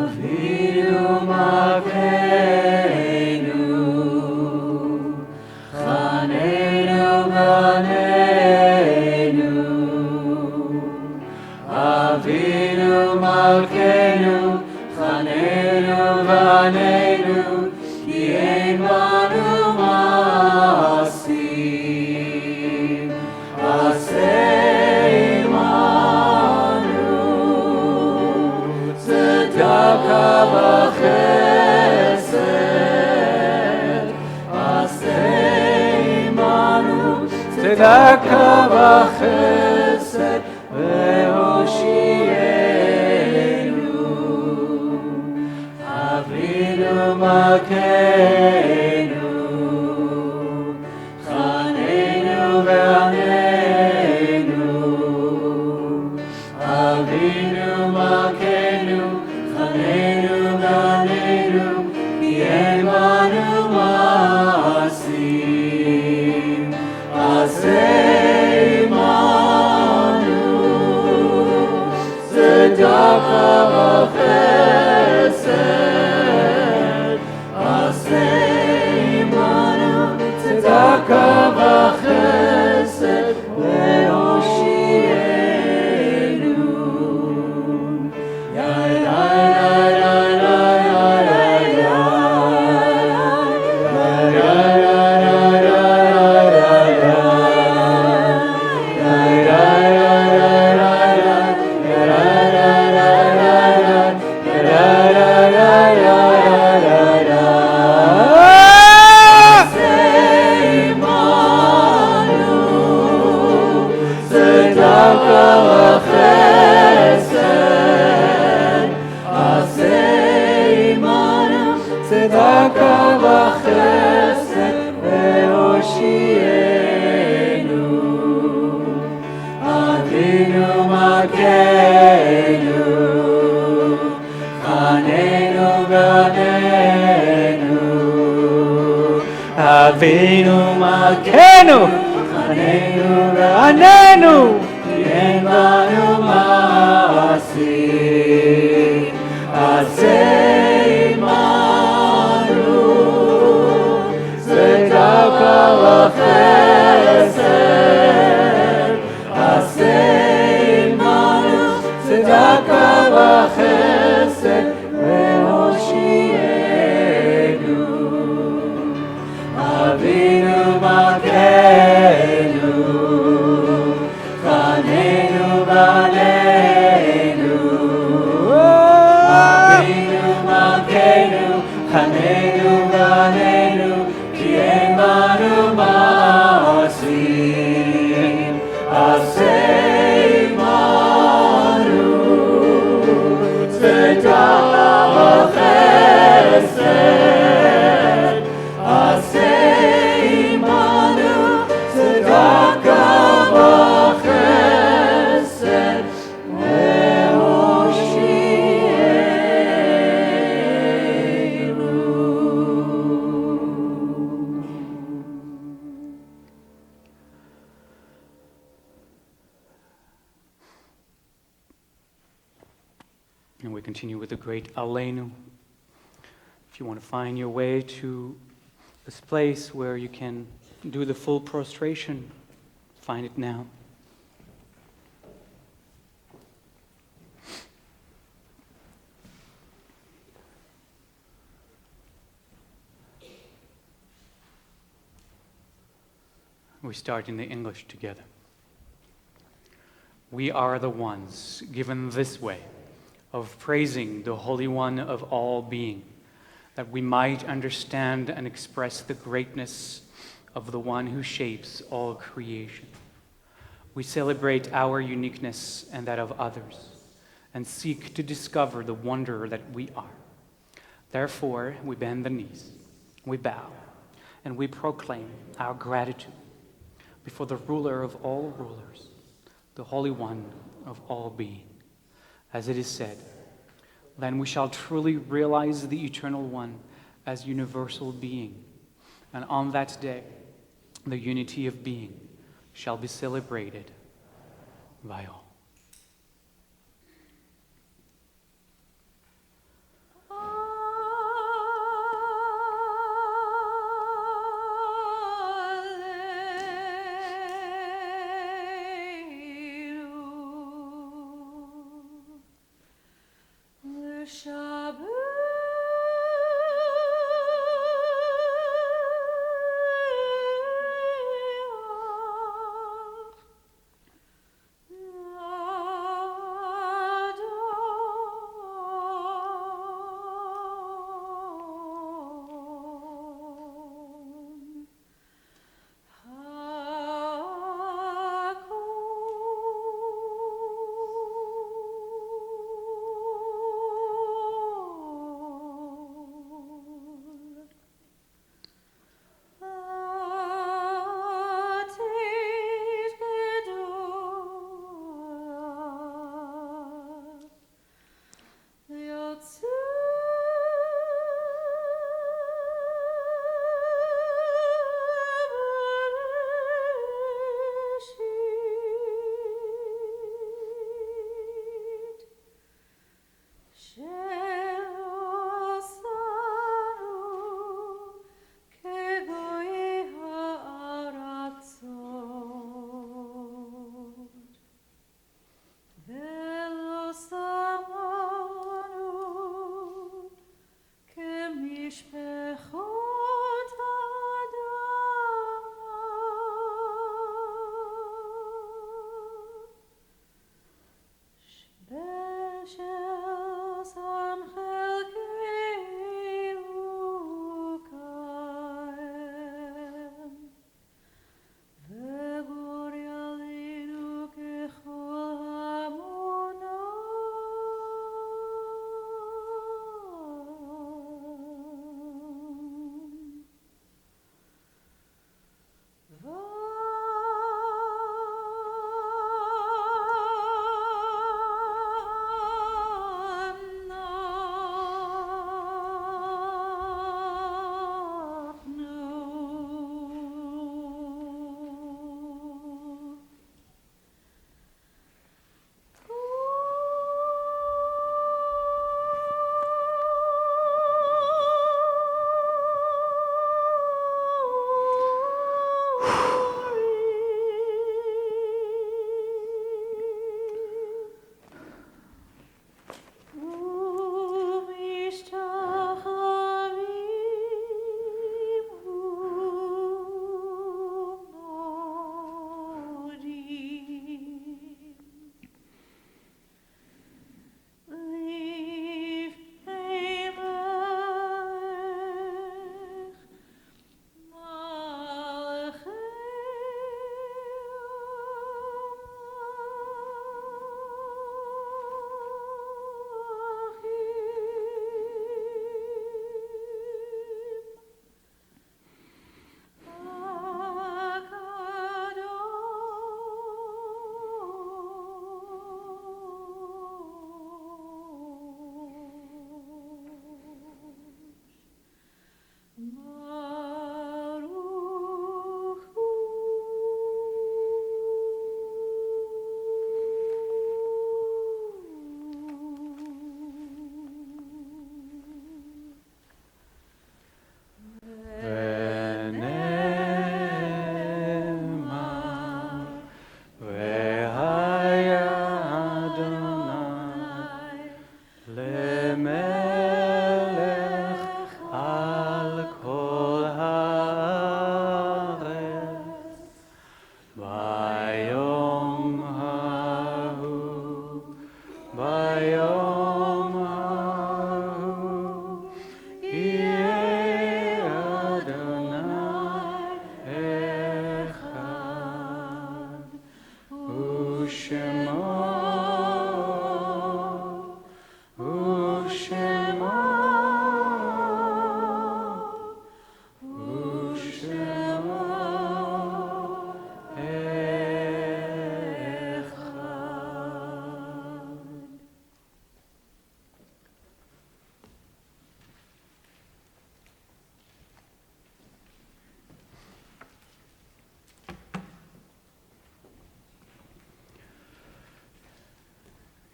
אבינו מלכנו, חננו בנינו. אבינו מלכנו, חננו בנינו, כי אין בנו מעשים. עשה צדקה וחסד, עשה עמנו צדקה וחסד והושיענו. אבינו Hanenu Ganenu Yemanu Masim Aseimanu Tzedakah V'Chesed Aseimanu Tzedakah V'Chesed Ve'oshienu Tzedakah v'chesed ve'oshienu Avinu Malkeinu Chanenu v'anenu Avinu Malkeinu Chanenu v'anenu Yen banu ma'asim Aseimanu Tzedakah v'chesed Aseimanu Tzedakah v'chesed ve'oshienu Avinu Malkeinu Chanenu v'anenu Avinu Malkeinu Chanenu v'anenu Ki en banu ma'asim Aseimanu Tzedakah v'chesed Aseimanu Tzedakah v'chesed And we continue with the great Aleinu. If you want to find your way to this place where you can do the full prostration, find it now. We start in the English together. We are the ones given this way of praising the Holy One of all being, that we might understand and express the greatness of the one who shapes all creation. We celebrate our uniqueness and that of others, and seek to discover the wonder that we are. Therefore, we bend the knees, we bow, and we proclaim our gratitude before the ruler of all rulers, the Holy One of all being. As it is said, then we shall truly realize the Eternal One as universal being, and on that day, the unity of being shall be celebrated by all.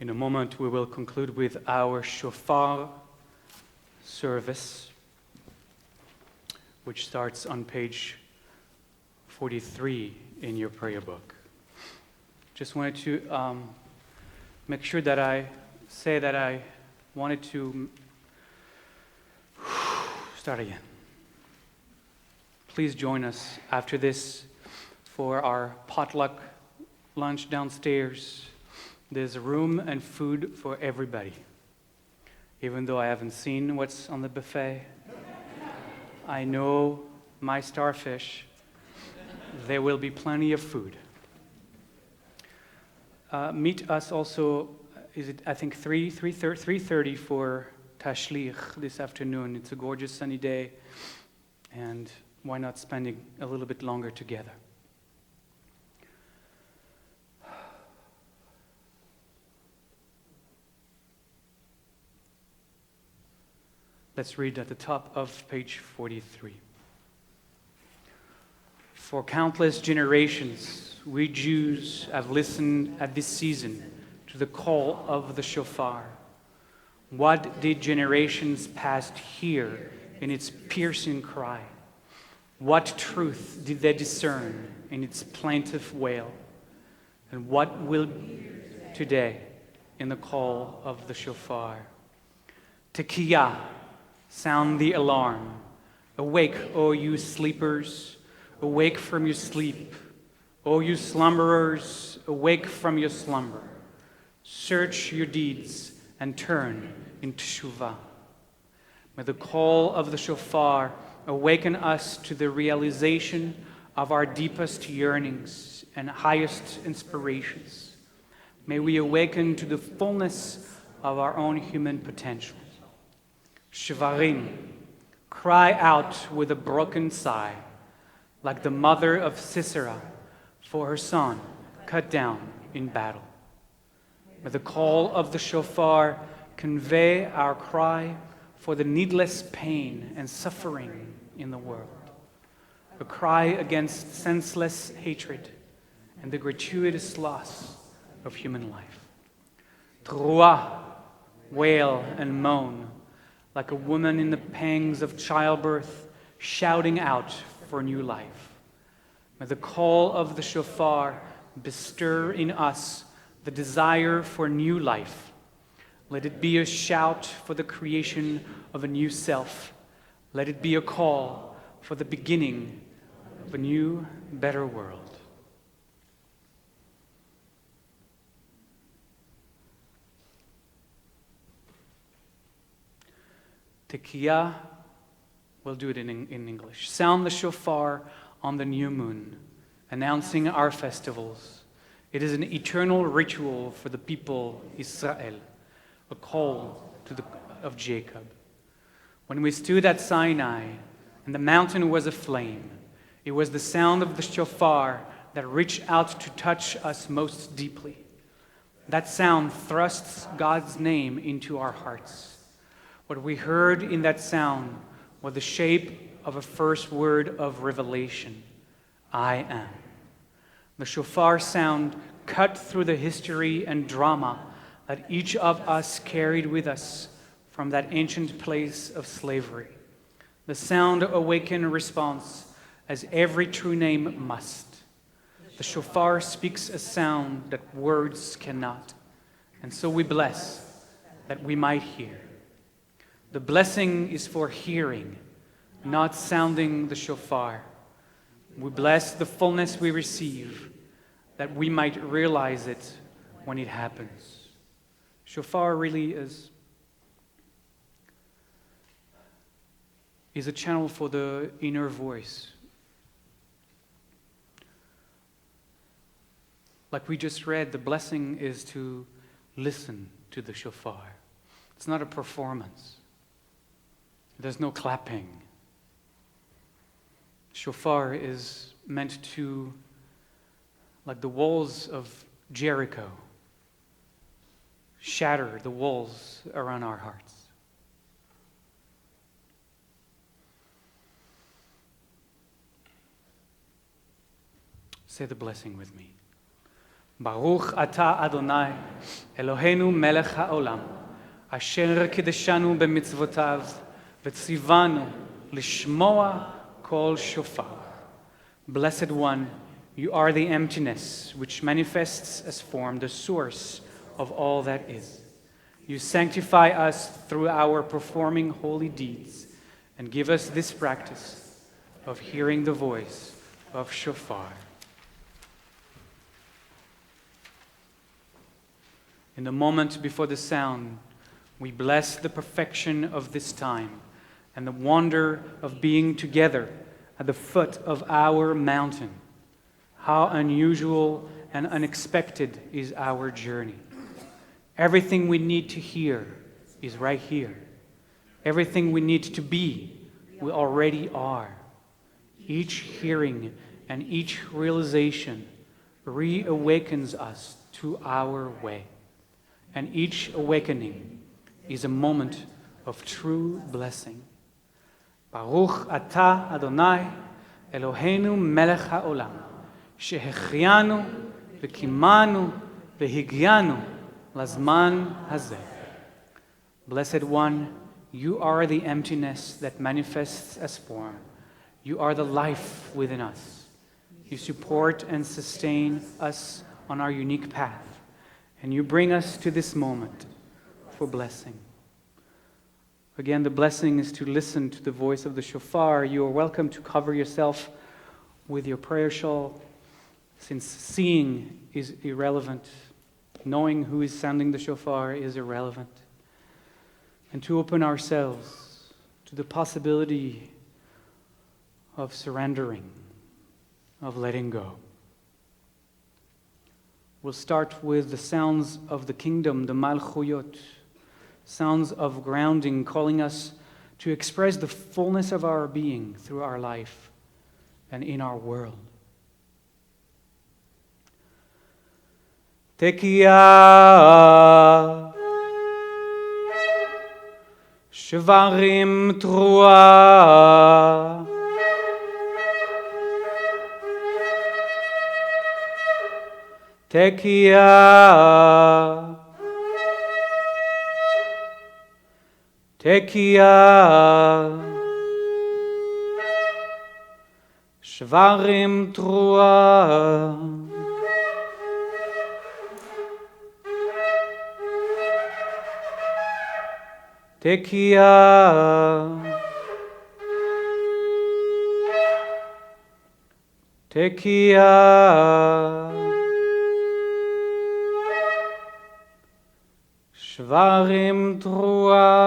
In a moment, we will conclude with our shofar service, which starts on page 43 in your prayer book. Just wanted to make sure that I say that I wanted to start again. Please join us after this for our potluck lunch downstairs. There's room and food for everybody. Even though I haven't seen what's on the buffet, I know my starfish. There will be plenty of food. Meet us also, is it, I think, 3:30 for Tashlich this afternoon. It's a gorgeous sunny day, and why not spending a little bit longer together? Let's read at the top of page 43. For countless generations, we Jews have listened at this season to the call of the shofar. What did generations past hear in its piercing cry? What truth did they discern in its plaintive wail? And what will today in the call of the shofar? Tekiyah, sound the alarm. Awake, O you sleepers, awake from your sleep. O you slumberers, awake from your slumber. Search your deeds and turn in teshuvah. May the call of the shofar awaken us to the realization of our deepest yearnings and highest inspirations. May we awaken to the fullness of our own human potential. Shvarim, cry out with a broken sigh, like the mother of Sisera for her son cut down in battle. May the call of the shofar convey our cry for the needless pain and suffering in the world, a cry against senseless hatred and the gratuitous loss of human life. Truah, wail and moan, like a woman in the pangs of childbirth, shouting out for new life. May the call of the shofar bestir in us the desire for new life, Let it be a shout for the creation of a new self. Let it be a call for the beginning of a new, better world. Tekiah, we'll do it in English. Sound the shofar on the new moon, announcing our festivals. It is an eternal ritual for the people Israel, a call of Jacob. When we stood at Sinai and the mountain was aflame, it was the sound of the shofar that reached out to touch us most deeply. That sound thrusts God's name into our hearts. What we heard in that sound was the shape of a first word of revelation, I am. The shofar sound cut through the history and drama that each of us carried with us from that ancient place of slavery. The sound awakened a response, as every true name must. The shofar speaks a sound that words cannot, and so we bless that we might hear. The blessing is for hearing, not sounding the shofar. We bless the fullness we receive, that we might realize it when it happens. Shofar really is a channel for the inner voice. Like we just read, the blessing is to listen to the shofar. It's not a performance. There's no clapping. Shofar is meant to, like the walls of Jericho, shatter the walls around our hearts. Say the blessing with me. Baruch atah Adonai, Eloheinu melech haolam, asher kideshanu b'mitzvotav, v'tzivanu lishmoa kol shofar. Blessed One, you are the emptiness which manifests as form, the source of all that is. You sanctify us through our performing holy deeds and give us this practice of hearing the voice of shofar. In the moment before the sound, we bless the perfection of this time and the wonder of being together at the foot of our mountain. How unusual and unexpected is our journey. Everything we need to hear is right here. Everything we need to be, we already are. Each hearing and each realization reawakens us to our way. And each awakening is a moment of true blessing. Baruch atah Adonai, Eloheinu melech haolam, שהחיינו וקימנו והגיענו לזמן הזה. Blessed One, you are the emptiness that manifests as form. You are the life within us. You support and sustain us on our unique path. And you bring us to this moment for blessing. Again, the blessing is to listen to the voice of the shofar. You are welcome to cover yourself with your prayer shawl, since seeing is irrelevant. Knowing who is sounding the shofar is irrelevant. And to open ourselves to the possibility of surrendering, of letting go. We'll start with the sounds of the kingdom, the malchuyot, sounds of grounding, calling us to express the fullness of our being through our life and in our world. Tekiah, shvarim truah, Tekiah, Tekiah, shvarim truah. Tekiah. Tekiah. Shvarim Trua.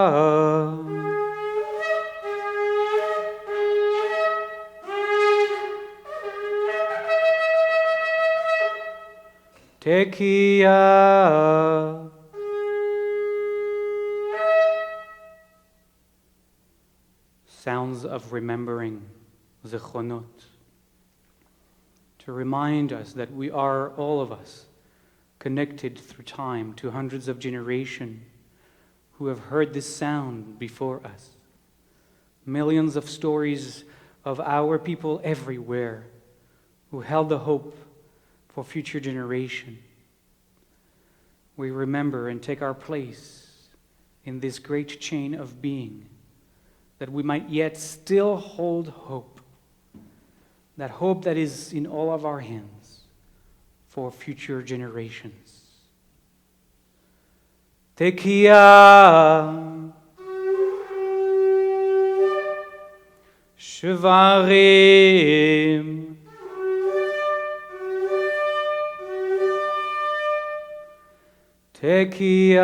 Tekiah. Sounds of remembering, zechonot, to remind us that we are, all of us, connected through time to hundreds of generations who have heard this sound before us. Millions of stories of our people everywhere who held the hope for future generation. We remember and take our place in this great chain of being, that we might yet still hold hope, that hope that is in all of our hands for future generations. Tekiah, Shvarim, Tekiah,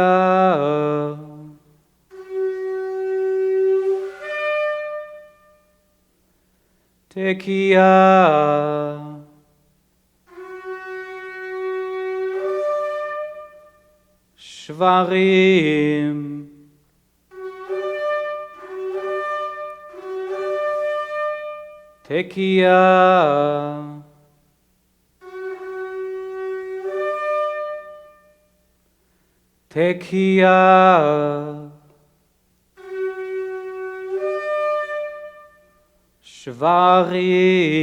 Tekiah, Shvarim, Tekiah, Tekiah, Shvarim,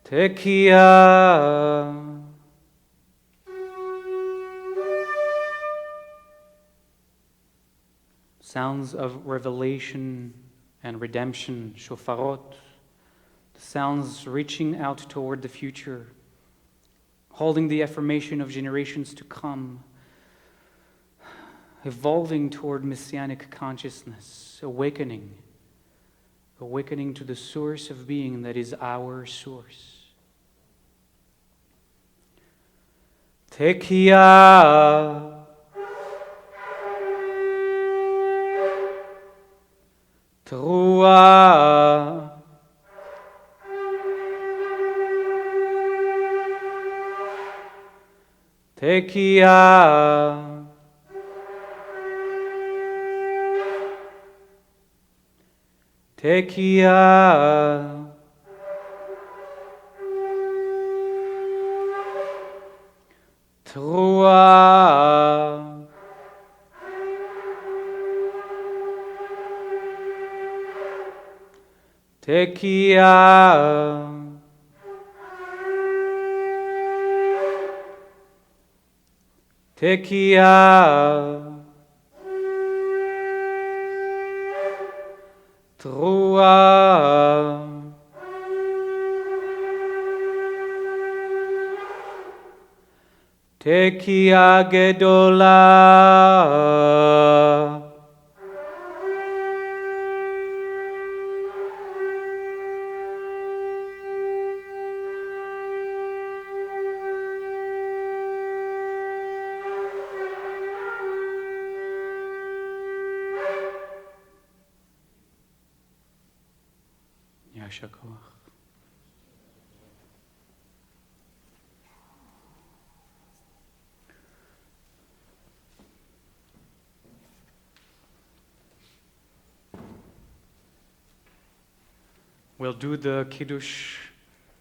Tekiah, sounds of revelation and redemption, shofarot, the sounds reaching out toward the future, holding the affirmation of generations to come, evolving toward messianic consciousness, awakening to the source of being that is our source. Tekiah, Trua, Tekiah, Tekiah, Trua, Tekiah, Tekiah, Trua, Tekiah Gedolah, Yasher Koach. We'll do the kiddush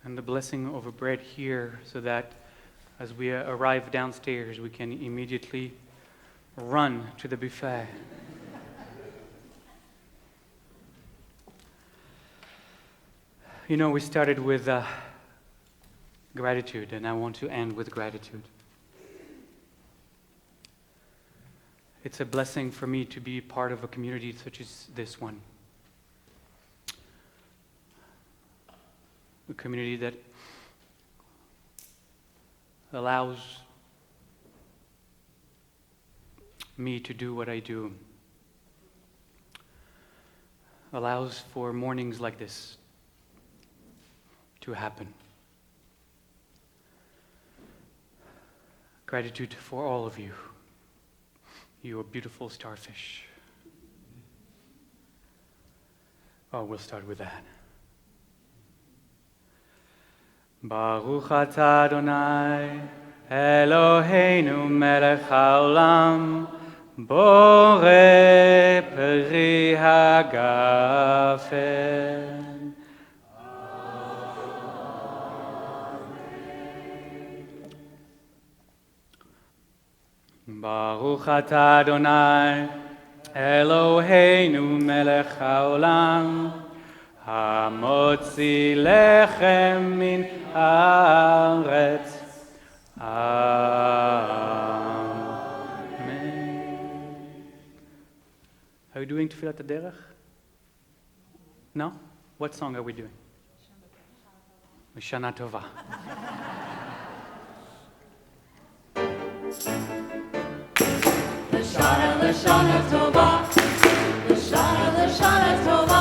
and the blessing over bread here so that as we arrive downstairs, we can immediately run to the buffet. You know, we started with gratitude, and I want to end with gratitude. It's a blessing for me to be part of a community such as this one. A community that allows me to do what I do, allows for mornings like this to happen. Gratitude for all of you. You are beautiful starfish. Oh, we'll start with that. Baruch atah Adonai, Eloheinu melech haolam, borei peri hagafen. Baruch atah Adonai, Eloheinu melech haolam, hamotzi lechem min haaretz. Amen. Are you doing Tefillat HaDerech? No? What song are we doing? Shana Tova. L'shana Tova, L'shana Tova.